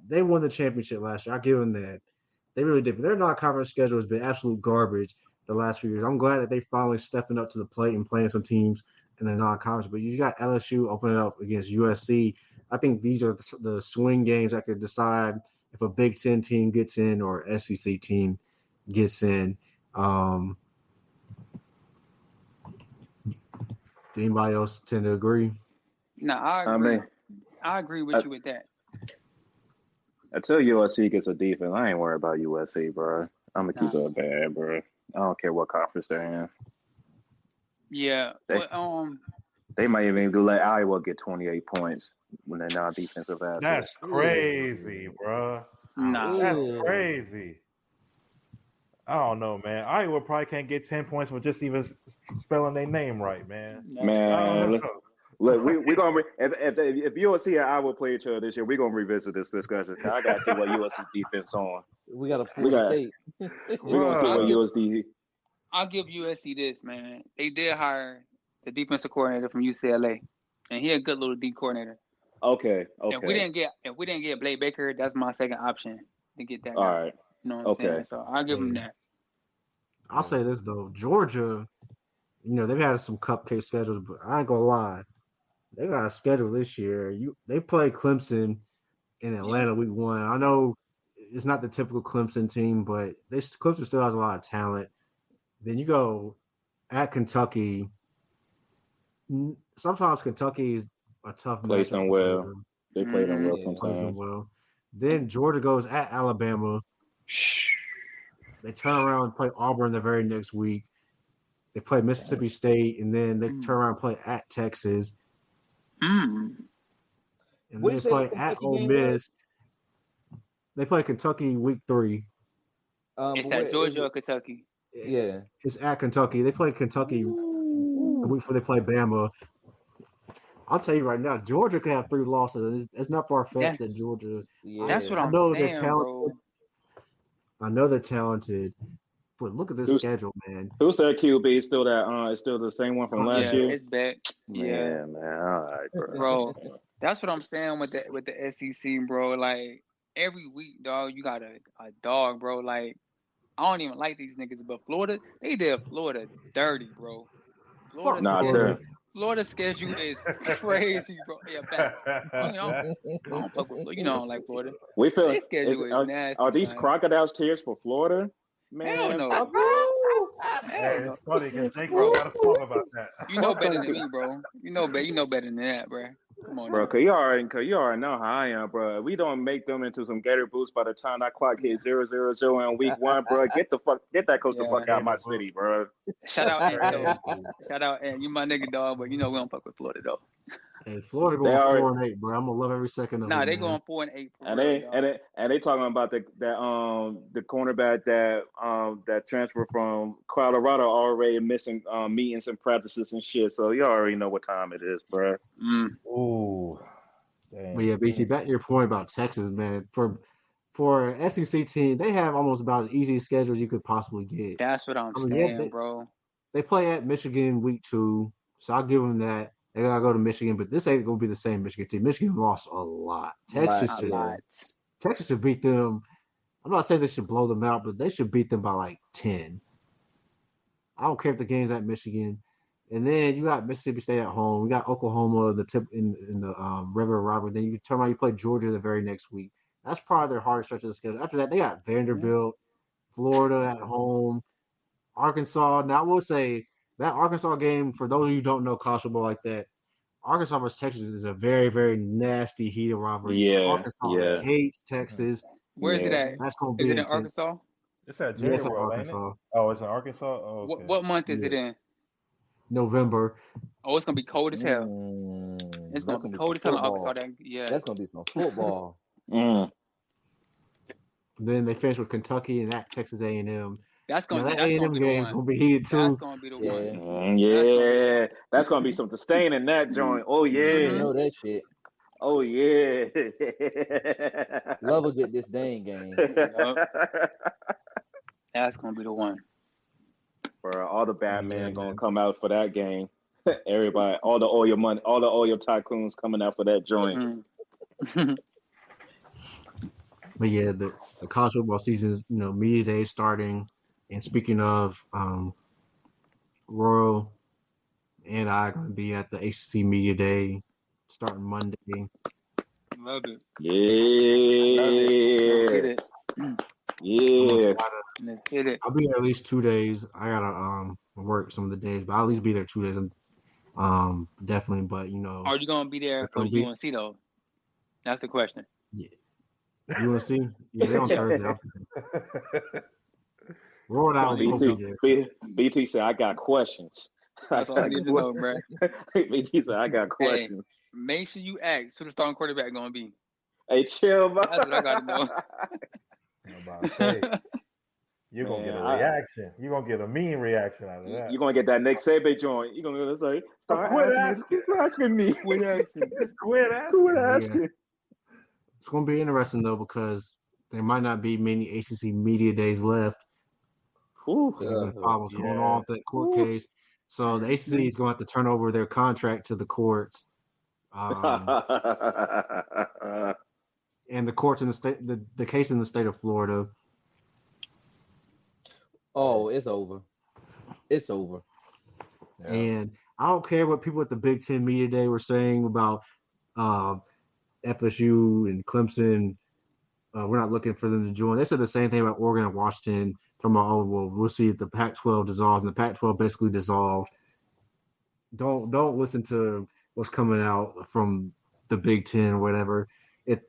They won the championship last year. I give them that. They really did. But their non-conference schedule has been absolute garbage the last few years. I'm glad that they finally stepping up to the plate and playing some teams in the non-conference. But you got LSU opening up against USC. I think these are the swing games that could decide if a Big Ten team gets in or SEC team gets in. Do anybody else tend to agree? No, I agree. I agree with you with that. Until USC gets a defense, I ain't worried about USC, bro. I'm gonna keep it bad, bro. I don't care what conference they're in. Yeah. They might even let Iowa get 28 points when they're not defensive assets. That's crazy, bro. Nah. That's crazy. I don't know, man. Iowa probably can't get 10 points for just even spelling their name right, man. Look, we gonna if USC and Iowa play each other this year, we're gonna revisit this discussion. I gotta see what USC defense on. We gotta pull the tape. We're gonna see what USC. I'll give USC this, man. They did hire the defensive coordinator from UCLA, and he a good little D coordinator. Okay. If we didn't get Blake Baker, that's my second option to get that guy. All right. You know what I'm saying? So I'll give him that. I'll say this though, Georgia, they've had some cupcake schedules, but I ain't gonna lie, they got a schedule this year. They play Clemson in Atlanta week 1. I know it's not the typical Clemson team, but Clemson still has a lot of talent. Then you go at Kentucky. Sometimes Kentucky is a tough play matchup. them well. They play them well sometimes. Well. Then Georgia goes at Alabama. They turn around and play Auburn the very next week. They play Mississippi State, and then they turn around and play at Texas. And then they play at Ole Miss. They play Kentucky week 3. It's at Georgia or Kentucky? Yeah. It's at Kentucky. They play Kentucky the week before they play Bama. I'll tell you right now, Georgia could have 3 losses. It's not far-fetched that Georgia. That's what I'm saying, bro. I know they're talented, but look at this schedule, man. Who's that QB? Still that? It's still the same one from last year. It's back. Yeah, man. All right, bro. That's what I'm saying with the SEC, bro. Like every week, dog, you got a dog, bro. Like I don't even like these niggas, but Florida, they did Florida dirty, bro. Florida schedule is crazy, bro. Yeah, facts. I don't fuck with Florida. I don't like Florida. We feel their schedule is nasty. Are these crocodiles tears for Florida? Man, hell no. It's funny because Jake got a song about that. You know better than me, bro. You know better than that, bro. Come on, bro. Cause you already know how I am, bro. We don't make them into some gator boots by the time that clock hits 0-0 in week 1, bro. Get that coach the fuck out of my city, bro. Shout out, and you my nigga, dog. But we don't fuck with Florida though. Hey, Florida going 4-8, bro. I'm gonna love every second of it. Nah, they going 4-8. And they talking about the cornerback that transferred from Colorado already missing meetings and practices and shit. So you already know what time it is, bro. Ooh. But yeah, BT, back to your point about Texas, man. For an SEC team, they have almost about as easy a schedule as you could possibly get. That's what I'm saying, bro. They play at Michigan week 2, so I'll give them that. They gotta go to Michigan, but this ain't gonna be the same Michigan team. Michigan lost a lot. Texas should beat them. I'm not saying they should blow them out, but they should beat them by like 10. I don't care if the game's at Michigan. And then you got Mississippi State at home. We got Oklahoma in the River Robert. Then you turn around, you play Georgia the very next week. That's probably their hardest stretch of the schedule. After that, they got Vanderbilt, Florida at home, Arkansas. Now I will say that Arkansas game, for those of you who don't know college football like that, Arkansas versus Texas is a very, very nasty heated rivalry. Arkansas hates Texas. Where is it at? That's gonna be in Arkansas? It's at January, Arkansas. Oh, it's in Arkansas? Oh, okay. What month is it in? November. Oh, it's gonna be cold as hell. It's gonna be cold as hell in Arkansas. That's gonna be some football. Then they finish with Kentucky and at Texas A&M. That's gonna be A&M game's gonna be heated too. That's gonna be the one. That's gonna be some disdain in that joint. Oh yeah, you know that shit. Oh yeah, love a good disdain game. That's gonna be the one. Bro, all the Batman gonna come out for that game. Everybody, all the oil money, all the oil tycoons coming out for that joint. But yeah, the college football season is, media day starting. And speaking of, Royal and I are going to be at the ACC media day starting Monday. Love it. Yeah. Love it. Let's get it. Yeah. Let's get it. I'll be there at least 2 days. I gotta work some of the days, but I'll at least be there 2 days. Definitely. But Are you gonna be there it's for gonna be UNC though? That's the question. yeah. UNC. Yeah, they're on Yeah. Thursday. Roy and I will both be there. BT said, I got questions. That's all I need to know, bro. BT said, I got questions. Hey, make sure you ask who the starting quarterback gonna be. Hey, chill, bro. That's what I gotta know. I'm about to say, you're gonna get a reaction. You're gonna get a mean reaction out of that. You're gonna get that Nick Saban joint. You're gonna say, start asking me. Quit asking. Quit asking. Yeah. It's gonna be interesting though because there might not be many ACC media days left. What's going on with that court case? So the ACC is going to have to turn over their contract to the courts, and the courts in the state, the case in the state of Florida. Oh, it's over. It's over. Yeah. And I don't care what people at the Big Ten Media Day were saying about FSU and Clemson. We're not looking for them to join. They said the same thing about Oregon and Washington. Talking about, we'll see if the Pac-12 dissolves, and the Pac-12 basically dissolved. Don't listen to what's coming out from the Big Ten or whatever. If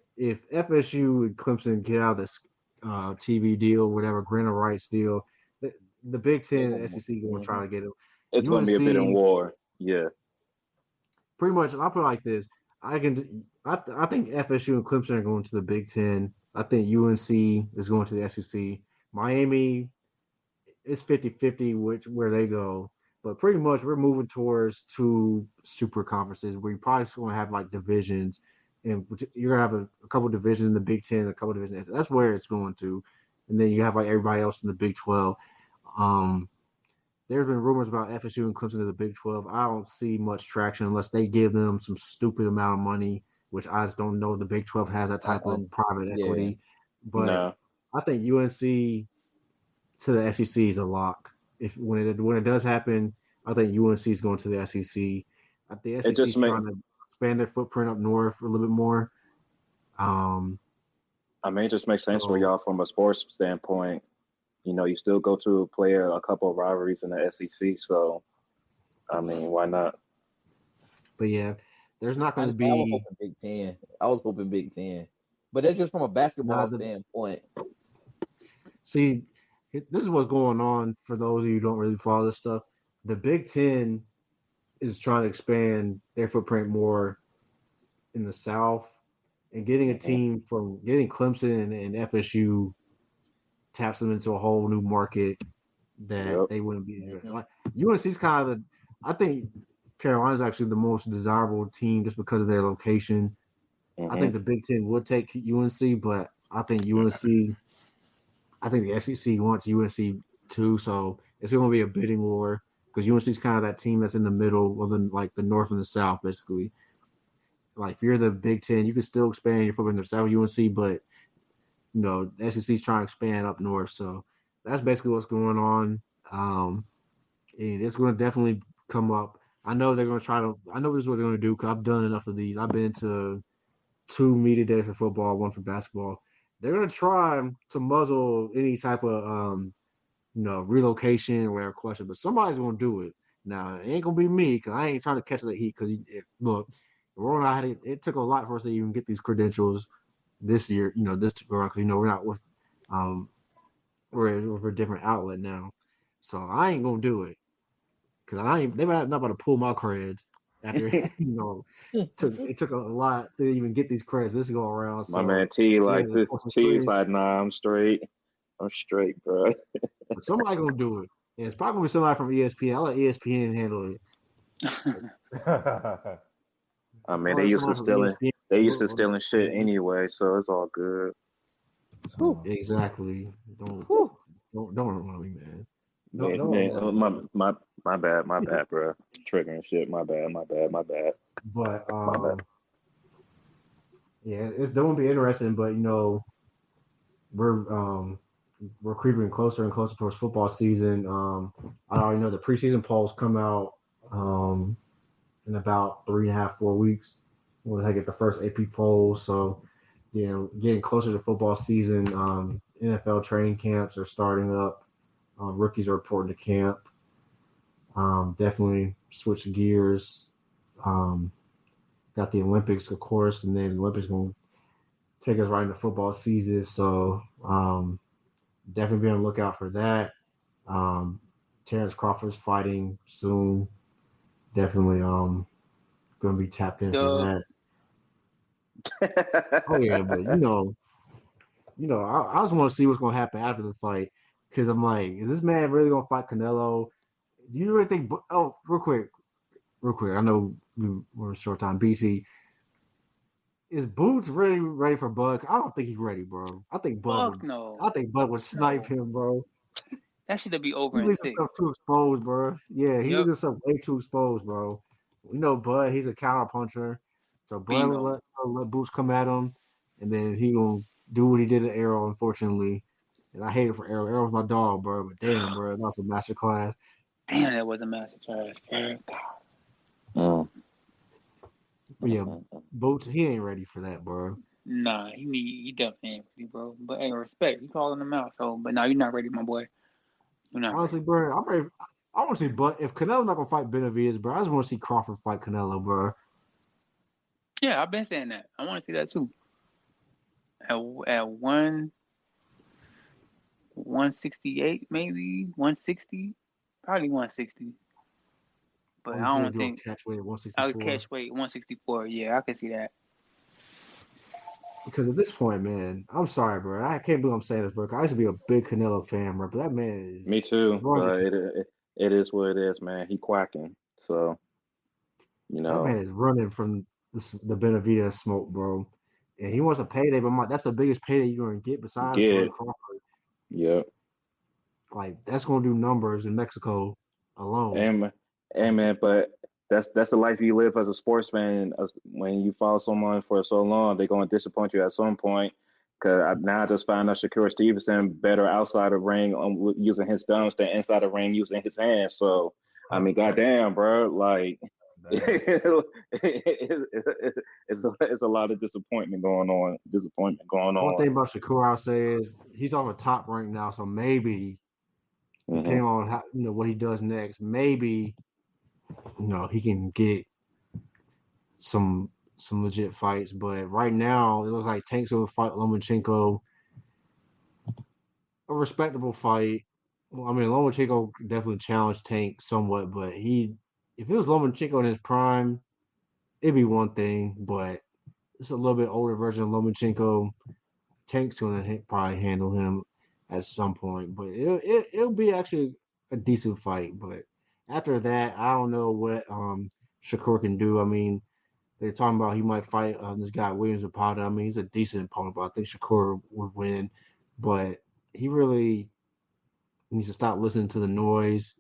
FSU and Clemson get out of this TV deal, whatever, grant of rights deal, the Big Ten and SEC going to try to get it. It's going to be a bit in war. Yeah. Pretty much, I'll put it like this. I think FSU and Clemson are going to the Big Ten. I think UNC is going to the SEC. Miami is 50-50 where they go. But pretty much we're moving towards 2 super conferences where you're probably going to have like divisions. And you're going to have a couple divisions in the Big Ten, a couple divisions. That's where it's going to. And then you have like everybody else in the Big 12. There's been rumors about FSU and Clemson in the Big 12. I don't see much traction unless they give them some stupid amount of money, which I just don't know the Big 12 has that type of private equity. But I think UNC to the SEC is a lock. When it does happen, I think UNC is going to the SEC. I think the SEC is trying to expand their footprint up north a little bit more. I mean, it just makes sense for y'all from a sports standpoint. You still go to play a couple of rivalries in the SEC, so I mean, why not? But yeah, there's not going to be. I was hoping Big Ten, but that's just from a basketball standpoint. See, this is what's going on for those of you who don't really follow this stuff. The Big Ten is trying to expand their footprint more in the South, and getting a team from getting Clemson and FSU taps them into a whole new market that they wouldn't be in. Like UNC's kind of I think Carolina's actually the most desirable team just because of their location. I think the Big Ten would take UNC, but I think the SEC wants UNC too, so it's going to be a bidding war because UNC is kind of that team that's in the middle of the North and the South, basically. Like if you're the Big Ten, you can still expand your footprint in the South UNC, but the SEC is trying to expand up north, so that's basically what's going on. And it's going to definitely come up. I know they're going to try to. I know this is what they're going to do because I've done enough of these. I've been to 2 media days for football, 1 for basketball. They're going to try to muzzle any type of relocation or whatever question, but somebody's going to do it. Now it ain't going to be me because I ain't trying to catch the heat. Because look, it took a lot for us to even get these credentials this year, this because we're not with we're with a different outlet now, so I ain't gonna do it because they're not about to pull my creds after it took a lot to even get these creds this go around. So, my man T's like, nah, I'm straight, bro. But somebody gonna do it, and it's probably gonna be somebody from ESPN. I'll let ESPN handle it. I mean, they used to stealing. They used to stealing shit anyway, so it's all good. Exactly. Don't remind me, man. My bad, bro. Triggering shit. My bad. But yeah, it's going to be interesting. But we're creeping closer and closer towards football season. I already know the preseason polls come out in about 3.5, 4 weeks. We'll get the first AP polls. So, getting closer to football season. NFL training camps are starting up. Rookies are reporting to camp. Definitely switch gears. Got the Olympics, of course, and then the Olympics going to take us right into football season. So definitely be on the lookout for that. Terrence Crawford's fighting soon. Definitely going to be tapped in for that. Oh yeah, but I just want to see what's going to happen after the fight because I'm like, is this man really going to fight Canelo? Do you really think? Oh, real quick. I know we're a short time. BC, is Boots really ready for Bud? I don't think he's ready, bro. I think Bud would snipe him, bro. That should be over He in leaves 6. himself too exposed, bro. Yeah, he leaves himself way too exposed, bro. We know Bud, he's a counter puncher. So Bud will let Boots come at him, and then he gonna do what he did to Arrow, unfortunately. And I hate it for Arrow. Arrow's my dog, bro. But damn, bro, that was a master class. Damn, that was a master class, bro. But yeah, Boots, he ain't ready for that, bro. Nah, he definitely ain't ready, bro. But hey, respect, you calling him out. So, but now you're not ready, my boy. You're not honestly, ready. bro. I'm ready. I want to see, but if Canelo's not gonna fight Benavidez, bro, I just want to see Crawford fight Canelo, bro. Yeah, I've been saying that. I want to see that too. At 168, maybe 160, probably 160. But I don't think catch weight at 164. I would catch weight 164. Yeah, I can see that. Because at this point, man, I'm sorry, bro. I can't believe I'm saying this, bro. I used to be a big Canelo fan, bro. But that man is me too. But it is what it is, man. He quacking, so that man is running from the Benavidez smoke, bro. And he wants a payday, but that's the biggest payday you're gonna get besides Bud Crawford. Yep. Like that's gonna do numbers in Mexico alone. And man, but that's the life you live as a sportsman. When you follow someone for so long, they're going to disappoint you at some point. Because now I just found out Shakur Stevenson better outside of ring using his thumbs than inside the ring using his hands. So I mean, goddamn, bro, like it's a lot of disappointment going on. One thing about Shakur, I'll say is he's on the top rank now, so maybe depending on how, what he does next, maybe he can get some legit fights. But right now, it looks like Tank's going to fight Lomachenko. A respectable fight. Well, I mean, Lomachenko definitely challenged Tank somewhat, but if it was Lomachenko in his prime, it'd be one thing. But it's a little bit older version of Lomachenko. Tank's going to probably handle him at some point, but it'll be actually a decent fight. But after that, I don't know what Shakur can do. I mean, they're talking about he might fight this guy Williams Zapata. I mean, he's a decent opponent, but I think Shakur would win. But he really needs to stop listening to the noise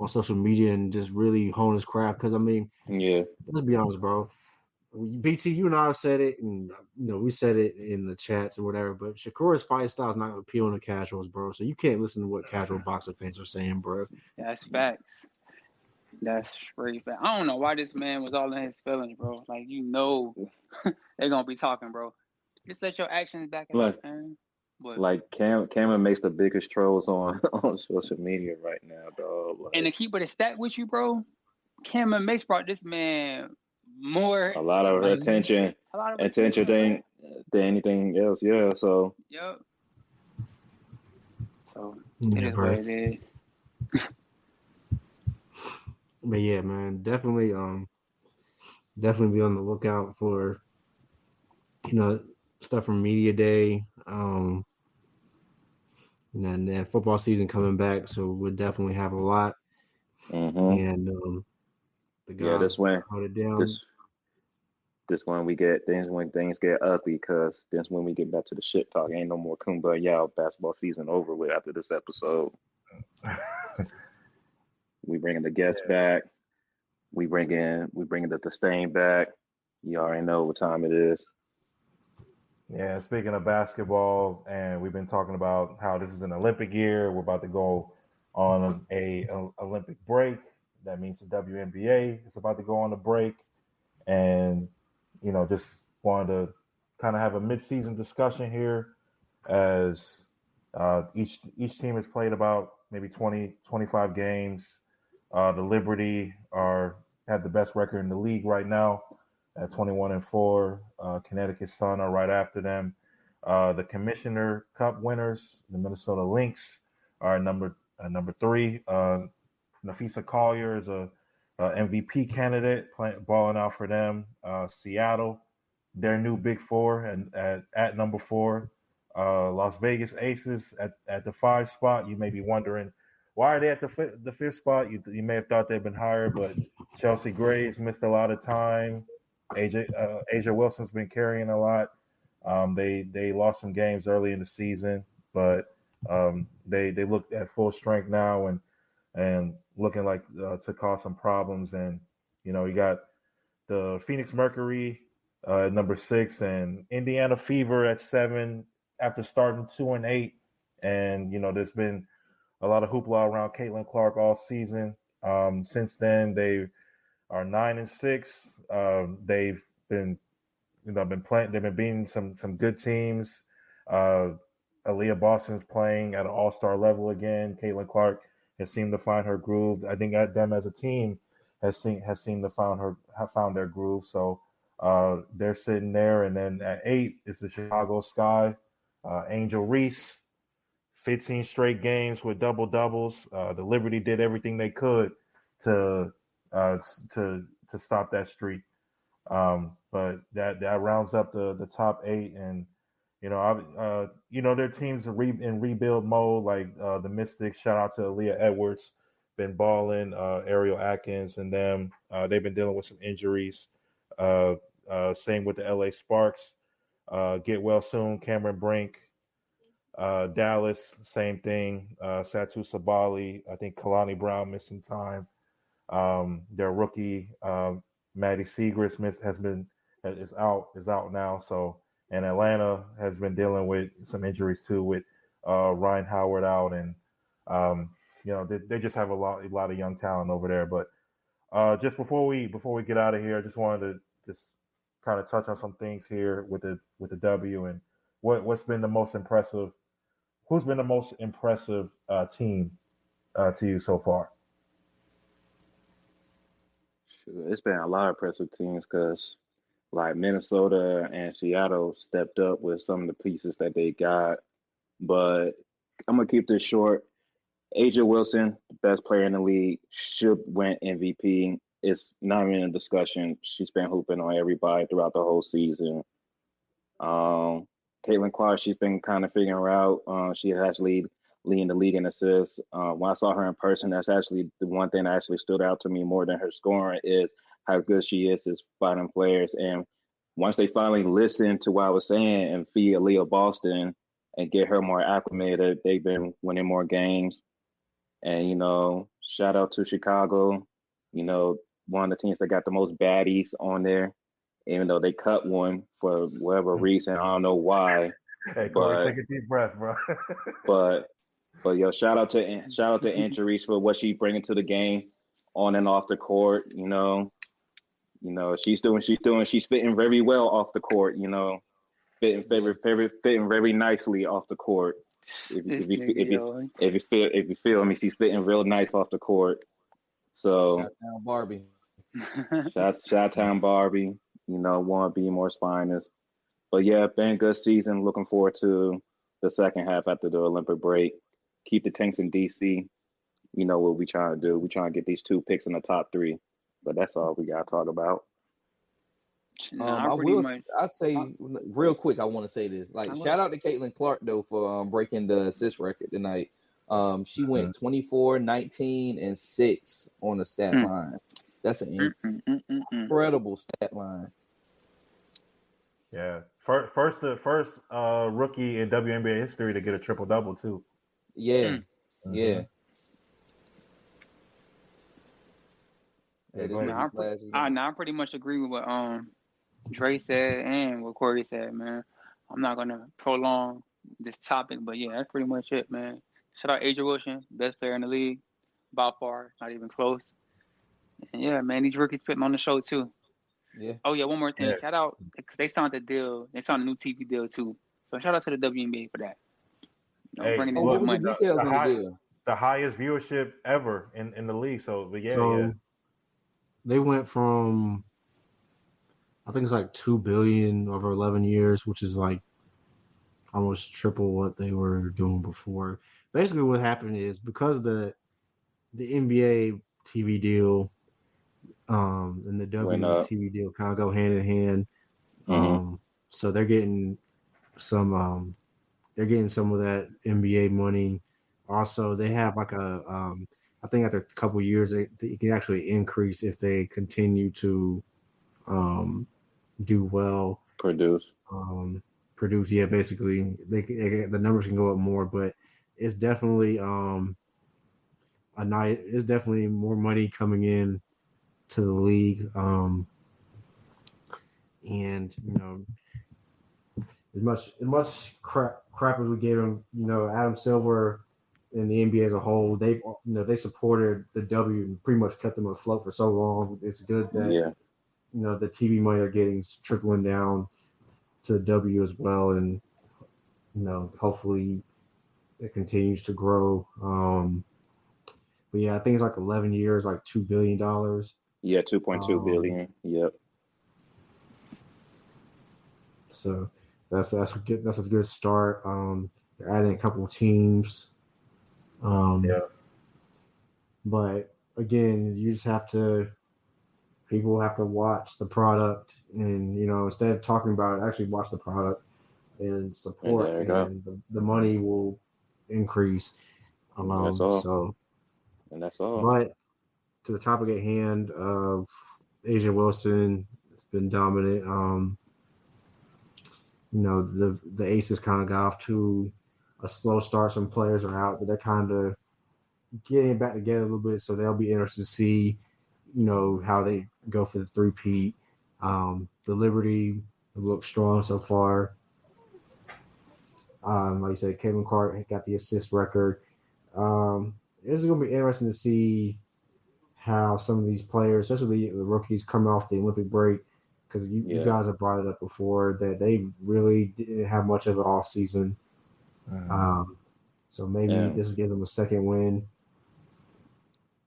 on social media and just really hone his craft. Because I mean, let's be honest, bro. BT, you and I said it, and we said it in the chats or whatever. But Shakur's fight style is not appealing to casuals, bro. So you can't listen to what casual boxing fans are saying, bro. That's facts. That's straight fact. I don't know why this man was all in his feelings, bro. Like they're gonna be talking, bro. Just let your actions back it up, man. But, like Cameron makes the biggest trolls on social media right now, dog. Like, and to keep it a stat with you, bro, Cameron Mace brought this man a lot of attention than anything else. Yeah, so yep. So it is what it is. But yeah, man, definitely be on the lookout for stuff from media day. And then football season coming back, so we'll definitely have a lot. And the guys this one hold it down. This one when things get ugly, because this when we get back to the shit talk. Ain't no more kumbaya. Basketball season over with after this episode. We bringing the guests back. We bringing the disdain back. You already know what time it is. Yeah, speaking of basketball, and we've been talking about how this is an Olympic year. We're about to go on a Olympic break. That means the WNBA is about to go on a break, and just wanted to kind of have a mid-season discussion here as each team has played about maybe 20, 25 games. The Liberty are have the best record in the league right now at 21-4. Connecticut Sun are right after them. The Commissioner Cup winners, the Minnesota Lynx, are number 3. Nafisa Collier is a MVP candidate, balling out for them. Seattle, their new Big Four, and at number 4. Las Vegas Aces at the 5 spot. You may be wondering why are they at the 5th spot. You may have thought they'd been higher, but Chelsea Gray's missed a lot of time. Asia Wilson's been carrying a lot. They lost some games early in the season, but they look at full strength now and looking like to cause some problems. And you got the Phoenix Mercury at number 6 and Indiana Fever at 7 after starting 2-8. And there's been a lot of hoopla around Caitlin Clark all season. Since then, they are 9-6. They've been playing. They've been beating some good teams. Aaliyah Boston's playing at an all-star level again. Caitlin Clark has seemed to find her groove. I think that them as a team has seemed to have found their groove. So they're sitting there, and then at 8 is the Chicago Sky. Angel Reese, 15 straight games with double doubles. The Liberty did everything they could to stop that streak. But that rounds up the top 8, and their teams are in rebuild mode. Like the Mystics, shout out to Aaliyah Edwards, been balling. Ariel Atkins and them, they've been dealing with some injuries. Same with the LA Sparks. Get well soon, Cameron Brink. Dallas, same thing. Satu Sabali, I think Kalani Brown missing time. Their rookie Maddie Segrist is out now. So, and Atlanta has been dealing with some injuries too, with Ryan Howard out, and they just have a lot of young talent over there. But just before we get out of here, I just wanted to just kind of touch on some things here with the W, and what's been the most impressive. Who's been the most impressive team to you so far? Sure. It's been a lot of impressive teams because, like, Minnesota and Seattle stepped up with some of the pieces that they got. But I'm going to keep this short. Asia Wilson, the best player in the league, should win MVP. It's not even a discussion. She's been hooping on everybody throughout the whole season. Caitlin Clark, she's been kind of figuring out. She has leading the league in assists. When I saw her in person, that's actually the one thing that actually stood out to me more than her scoring is how good she is as fighting players. And once they finally listen to what I was saying and feed Aaliyah Boston and get her more acclimated, they've been winning more games. And, shout out to Chicago, one of the teams that got the most baddies on there, even though they cut one for whatever reason. I don't know why. Hey, Corey, take a deep breath, bro. but shout out to Angel Reese for what she's bringing to the game on and off the court. She's fitting very well off the court. Fitting very nicely off the court. If you feel me, she's fitting real nice off the court. So Shout-town Barbie. Shout-town Barbie. One of BMOR's finest. But yeah, been a good season. Looking forward to the second half after the Olympic break. Keep the Tanks in DC. You know what we trying to do. We trying to get these 2 picks in the top 3. But that's all we got to talk about. I say real quick, I want to say this. Shout out to Caitlin Clark though for breaking the assist record tonight. She went 24, 19, and 6 on the stat line. That's an incredible stat line. Yeah, first rookie in WNBA history to get a triple double too. Yeah, yeah. I pretty much agree with what Dre said and what Corey said, man. I'm not gonna prolong this topic, but yeah, that's pretty much it, man. Shout out Adrian Wilson, best player in the league, by far, not even close. And yeah, man, these rookies put me on the show too. Yeah. Oh yeah, one more thing. Yeah. Shout out because they signed the deal. They signed a new TV deal too. So shout out to the WNBA for that. Hey, Bringing in Oh, new what look, was the money. details on the high, deal? the highest viewership ever in the league. So, but yeah, So they went from, I think it's like 2 billion over 11 years, which is like almost triple what they were doing before. Basically, what happened is because the NBA TV deal and the Went W up. TV deal kind of go hand in hand. Mm-hmm. So some they're getting some of that NBA money. Also, they have like I think after a couple of years, they can actually increase if they continue to um, do well, Produce. produce. Yeah, basically, the numbers can go up more, but it's definitely a night. It's definitely more money coming in to the league, and as much crap as we gave him, Adam Silver and the NBA as a whole, they supported the W and pretty much kept them afloat for so long. It's good that Yeah. the TV money are getting trickling down to the W as well, and hopefully it continues to grow. But yeah, I think it's like 11 years, like $2 billion. Yeah, 2.2 Um, billion. Yep. so that's a good start. They're adding a couple of teams. Um, yeah, but again, people have to watch the product, and instead of talking about it, actually watch the product and And support, there you go. and the money will increase. That's all. So, And that's all. but to the topic at hand of Asia Wilson, has been dominant. The Aces kind of got off to a slow start. Some players are out, but they're kind of getting back together a little bit. So they'll be interested to see, how they go for the three-peat. The Liberty looks strong so far. Like you said, Caitlin Clark got the assist record. It's going to be interesting to see how some of these players, especially the rookies, come off the Olympic break, because you Yeah. guys have brought it up before that they really didn't have much of an off season. So maybe And this will give them a second win.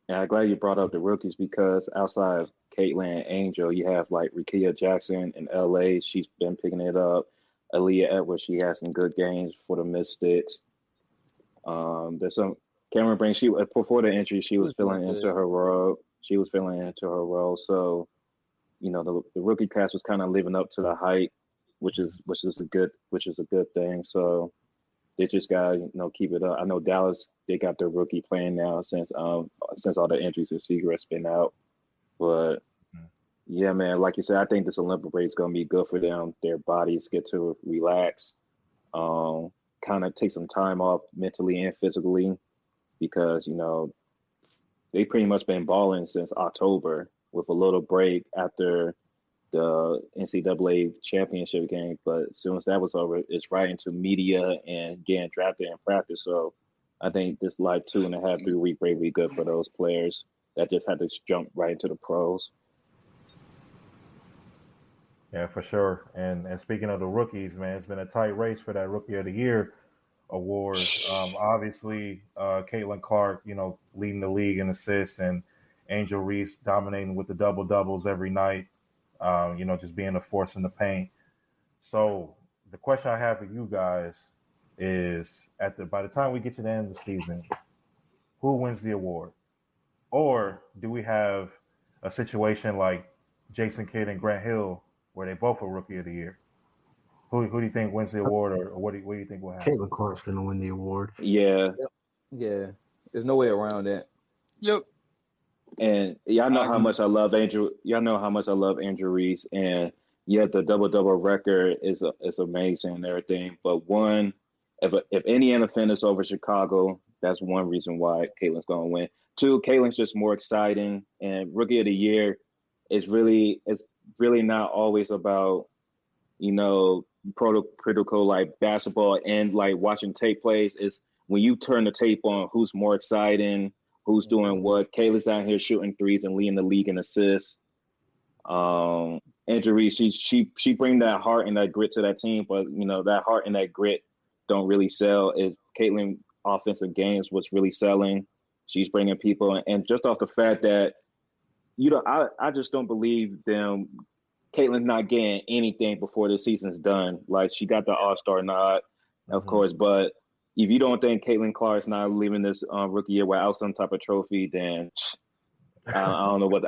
And I'm glad you brought up the rookies because outside of Caitlin and Angel, you have like Rikia Jackson in LA. She's been picking it up. Aaliyah Edwards, she has some good games for the Mystics. There's some Cameron Brink. She before the injury, she was feeling into her role. She was feeling into her role. So the rookie class was kind of living up to the hype, which is a good thing. So they just gotta keep it up. I know Dallas, they got their rookie playing now since all the injuries and Seagrass been out. But yeah, man, like you said, I think this Olympic break is gonna be good for them. Their bodies get to relax, kind of take some time off mentally and physically because they pretty much been balling since October with a little break after the NCAA championship game, but as soon as that was over, it's right into media and getting drafted in practice. So I think this like 2.5, 3 week break will be good for those players that just had to jump right into the pros. yeah, for sure. And speaking of the rookies, man, it's been a tight race for that Rookie of the Year award. Obviously, Caitlin Clark, leading the league in assists, and Angel Reese dominating with the double doubles every night. Just being a force in the paint. So the question I have for you guys is: by the time we get to the end of the season, who wins the award? Or do we have a situation like Jason Kidd and Grant Hill, where they both are Rookie of the Year? Who do you think wins the award, or what do you think will happen? Caitlin Clark's going to win the award. Yeah. Yep. Yeah. There's no way around that. Yep. And y'all know I how agree. much I love Angel. Y'all know how much I love Angel Reese, and yet the double double record is amazing and everything. But one, if Indiana finishes over Chicago, that's one reason why Caitlin's gonna win. Two, Caitlin's just more exciting, and Rookie of the Year is really not always about critical like basketball and like watching tape plays is when you turn the tape on, who's more exciting, who's doing what. Kayla's out here shooting threes and leading the league in assists. Injury, she bring that heart and that grit to that team, but that heart and that grit don't really sell. Is Caitlin offensive games what's really selling? She's bringing people, and just off the fact that I just don't believe them. Caitlin's not getting anything before the season's done. Like, she got the All-Star nod, of course, but if you don't think Caitlin Clark's not leaving this rookie year without some type of trophy, then I don't know what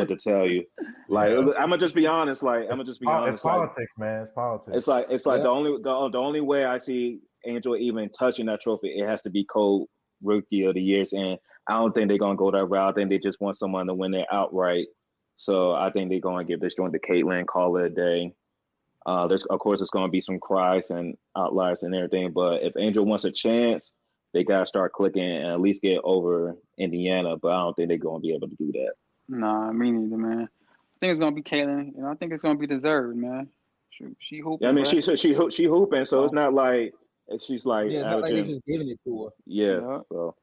to tell you. Like, I'm gonna just be honest. It's politics, man. It's politics. It's like the only way I see Angel even touching that trophy, it has to be Cole Rookie of the Years, and I don't think they're gonna go that route. I think they just want someone to win it outright. So I think they're gonna give this joint to Caitlin, call it a day. There's going to be some cries and outliers and everything, but if Angel wants a chance, they got to start clicking and at least get over Indiana, but I don't think they're going to be able to do that. Nah, me neither, man. I think it's going to be Caitlin, and I think it's going to be deserved, man. She hooping. Yeah, I mean, she hooping, so it's not like she's like. Yeah, it's not like they're just giving it to her. Yeah. So.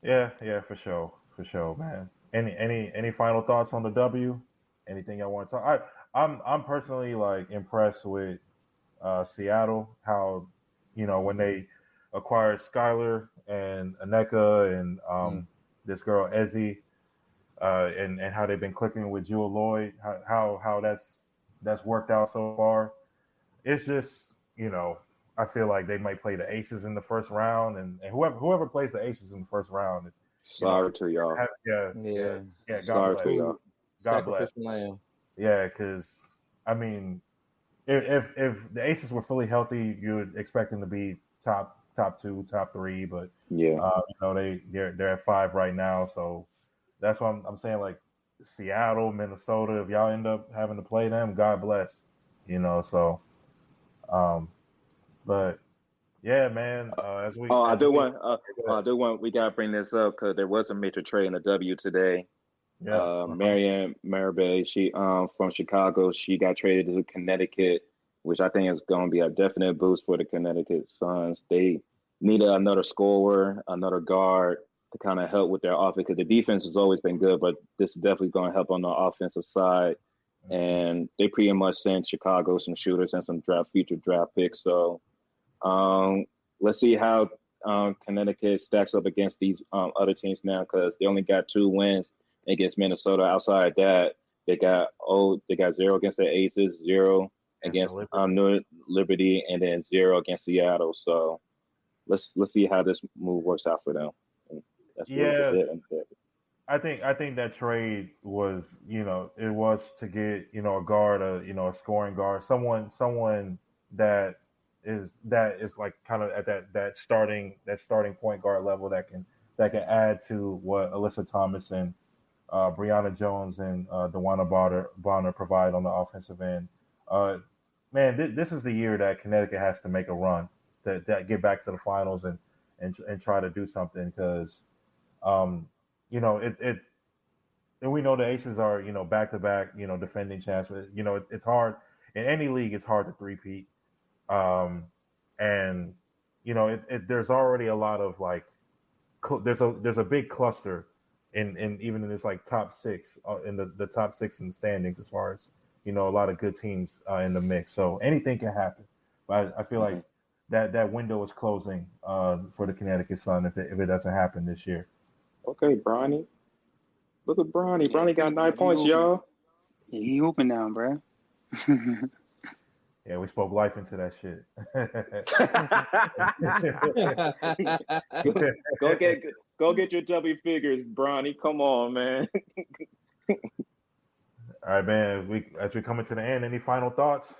Yeah, for sure, man. Any final thoughts on the W? Anything I want to talk? I'm personally like impressed with Seattle. How when they acquired Skylar and Aneka and this girl Ezzy, and how they've been clicking with Jewel Lloyd. How that's worked out so far. It's just I feel like they might play the Aces in the first round, and whoever plays the Aces in the first round. Sorry to y'all. Yeah. Sorry to y'all. God bless. Yeah, because I mean, if the Aces were fully healthy, you would expect them to be top 2, top 3. But they're at 5 right now, so that's why I'm saying, like, Seattle, Minnesota. If y'all end up having to play them, God bless. So, but yeah, man. We gotta bring this up because there was a major trade in the W today. Yeah, Marianne Marabay, she from Chicago, she got traded to Connecticut, which I think is going to be a definite boost for the Connecticut Suns. They needed another scorer, another guard to kind of help with their offense, because the defense has always been good, but this is definitely going to help on the offensive side. And they pretty much sent Chicago some shooters and some future draft picks. So let's see how Connecticut stacks up against these other teams now, because they only got 2 wins against Minnesota. Outside that, they got 0 against the Aces, 0 against Liberty, and then 0 against Seattle. So let's see how this move works out for them. And that's really just it. I think that trade was, it was to get, a guard, a scoring guard, someone that is like kind of at that starting point guard level that can add to what Alyssa Thomas and Brianna Jones and DeWanna Bonner provide on the offensive end. Man, this is the year that Connecticut has to make a run to get back to the finals and try to do something, because and we know the Aces are back to back defending champs. It's hard in any league. It's hard to three-peat, and there's already a lot of like there's a big cluster in even in this like top 6 in the top 6 in the standings, as far as a lot of good teams in the mix. So anything can happen, but I feel like that window is closing for the Connecticut Sun if it doesn't happen this year. Okay, Bronny. Look at Bronny. Bronny got 9 points, y'all. Yeah, he hooping now, bro. Yeah, we spoke life into that shit. Go get your W figures, Bronny. Come on, man. All right, man. As we coming to the end, any final thoughts?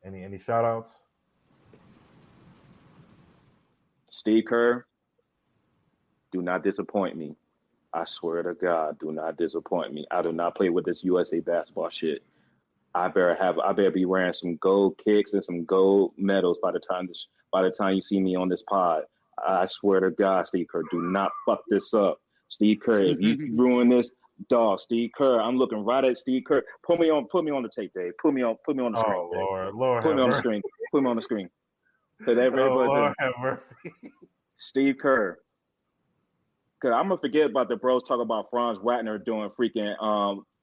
Any shout outs? Steve Kerr, do not disappoint me. I swear to God, do not disappoint me. I do not play with this USA basketball shit. I better be wearing some gold kicks and some gold medals by the time you see me on this pod. I swear to God, Steve Kerr, do not fuck this up. Steve Kerr, if you ruin this, Dog, Steve Kerr. I'm looking right at Steve Kerr. Put me on the tape, Dave. Put me on the screen. Oh Dave. Lord Put have me on the mercy. screen. Put me on the screen. Cause Oh everybody, Lord have mercy. Steve Kerr. Cause I'm gonna forget about the bros talking about Franz Wagner doing freaking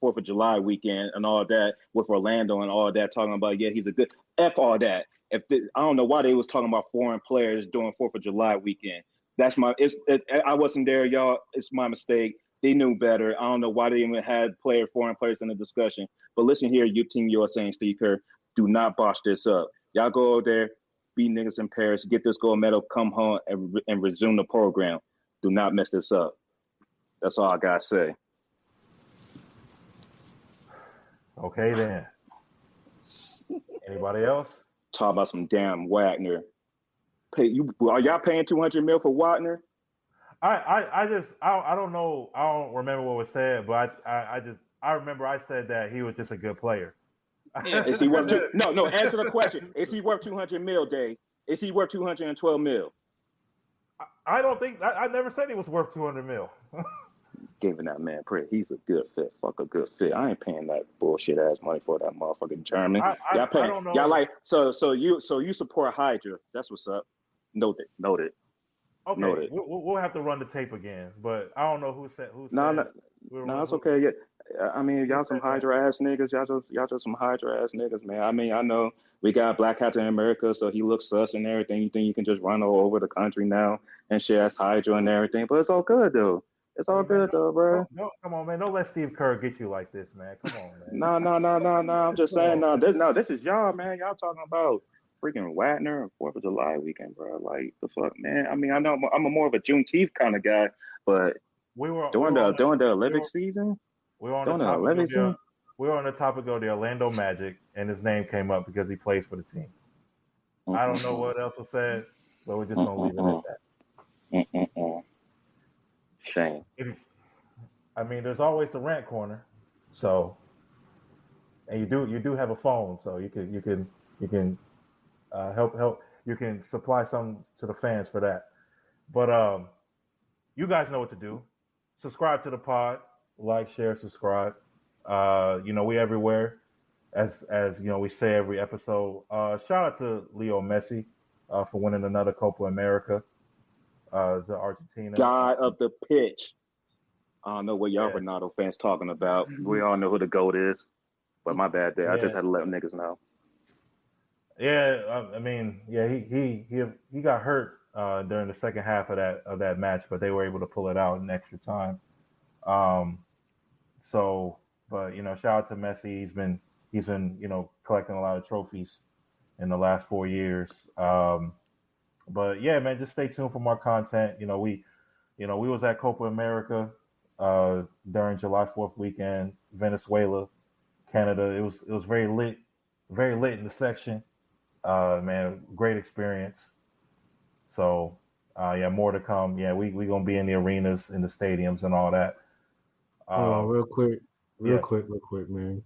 4th of July weekend and all that with Orlando and all that, talking about he's a good F all that. I don't know why they was talking about foreign players doing 4th of July weekend. That's I wasn't there, y'all. It's my mistake. They knew better. I don't know why they even had foreign players in the discussion. But listen here, you Team USA and Steve Kerr, do not botch this up. Y'all go over there, beat niggas in Paris, get this gold medal, come home and resume the program. Do not mess this up. That's all I gotta say. Okay then. Anybody else? Talk about some damn Wagner. Are y'all paying $200 million for Wagner? I don't know. I don't remember what was said, but I remember I said that he was just a good player. Yeah. Is he worth No. Answer the question. Is he worth $200 million, Dave? Is he worth $212 million? I don't think I never said he was worth $200 million. Giving that man credit. He's a good fit. Fuck a good fit. I ain't paying that bullshit ass money for that motherfucking German. Y'all paying? I don't know. Y'all like so you support Hydra? That's what's up. Noted. Okay, noted. We'll have to run the tape again, but I don't know who said. No, it's okay. Yeah, I mean, y'all some Hydra ass niggas. Y'all just some Hydra ass niggas, man. I mean, I know we got Black Captain America, so he looks sus and everything. You think you can just run all over the country now and shit as Hydra and everything? But it's all good though. It's all good though, bro. No, come on, man. Don't let Steve Kerr get you like this, man. Come on, man. No. I'm just saying, this is y'all, man. Y'all talking about freaking Wagner and 4th of July weekend, bro. Like the fuck, man. I mean, I know I'm more of a Juneteenth kind of guy, but during the Olympic season, we were on the topic of the Orlando Magic, and his name came up because he plays for the team. I don't know what else was said, but we're just gonna leave it at that. Shame. I mean, there's always the rant corner, so, and you do have a phone, so you can help. You can supply some to the fans for that. But you guys know what to do. Subscribe to the pod, like, share, subscribe. We everywhere, as we say every episode. Shout out to Leo Messi for winning another Copa America. To Argentina, guy of the pitch. I don't know what y'all Ronaldo fans talking about. We all know who the GOAT is, but my bad there. I just had to let niggas know. Yeah, I mean, he got hurt during the second half of that match, but they were able to pull it out in extra time. But shout out to Messi. He's been collecting a lot of trophies in the last 4 years. But yeah, man, just stay tuned for more content. We was at Copa America during July 4th weekend, Venezuela, Canada. It was very lit in the section. Man, great experience. So more to come. Yeah, we gonna be in the arenas, in the stadiums, and all that. Real quick, man.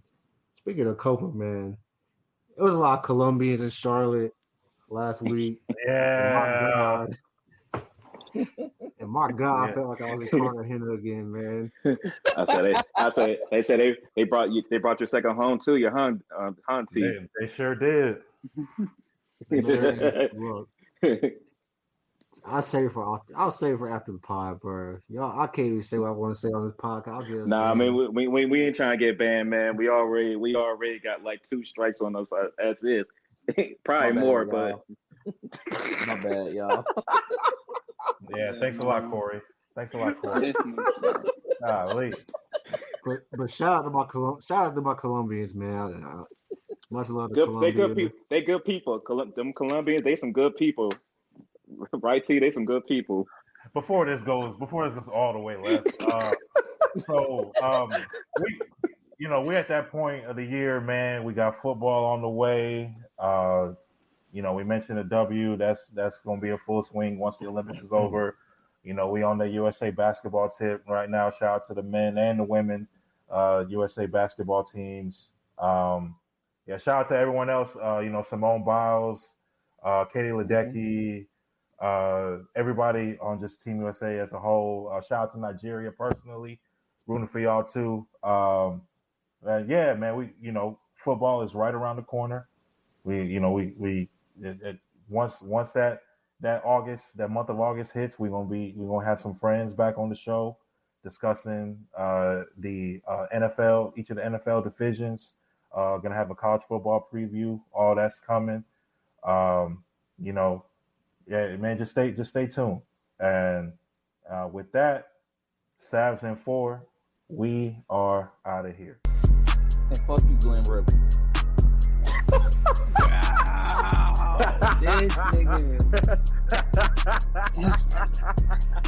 Speaking of Copa, man, it was a lot of Colombians in Charlotte last week. Yeah. And my God, I felt like I was in Cartagena again, man. They said they brought your second home too, your Hunty. They sure did. Man, look, I'll save for after the pod, bro. Y'all, I can't even say what I want to say on this podcast. Nah, I mean we ain't trying to get banned, man. We already got like 2 strikes on us as is. Probably more, but my bad, y'all. Yeah, thanks a lot, Corey. Golly. But shout out to my Colombians, man. Much love to Colombians. They good people. Them Colombians, they some good people. Right, T? They some good people. Before this goes all the way left. We at that point of the year, man. We got football on the way. We mentioned the W. That's going to be a full swing once the Olympics is over. We on the USA basketball tip right now. Shout out to the men and the women USA basketball teams. Shout out to everyone else. Simone Biles, Katie Ledecky, everybody on just Team USA as a whole. Shout out to Nigeria personally. rooting for y'all too. Yeah, man, football is right around the corner. Once that month of August hits, we're gonna have some friends back on the show discussing the NFL, each of the NFL divisions. Gonna have a college football preview. All that's coming. Yeah, man, just stay tuned. And with that, Savs and 4, we are out of here. And fuck you, Glenn Rivers. Wow, this nigga.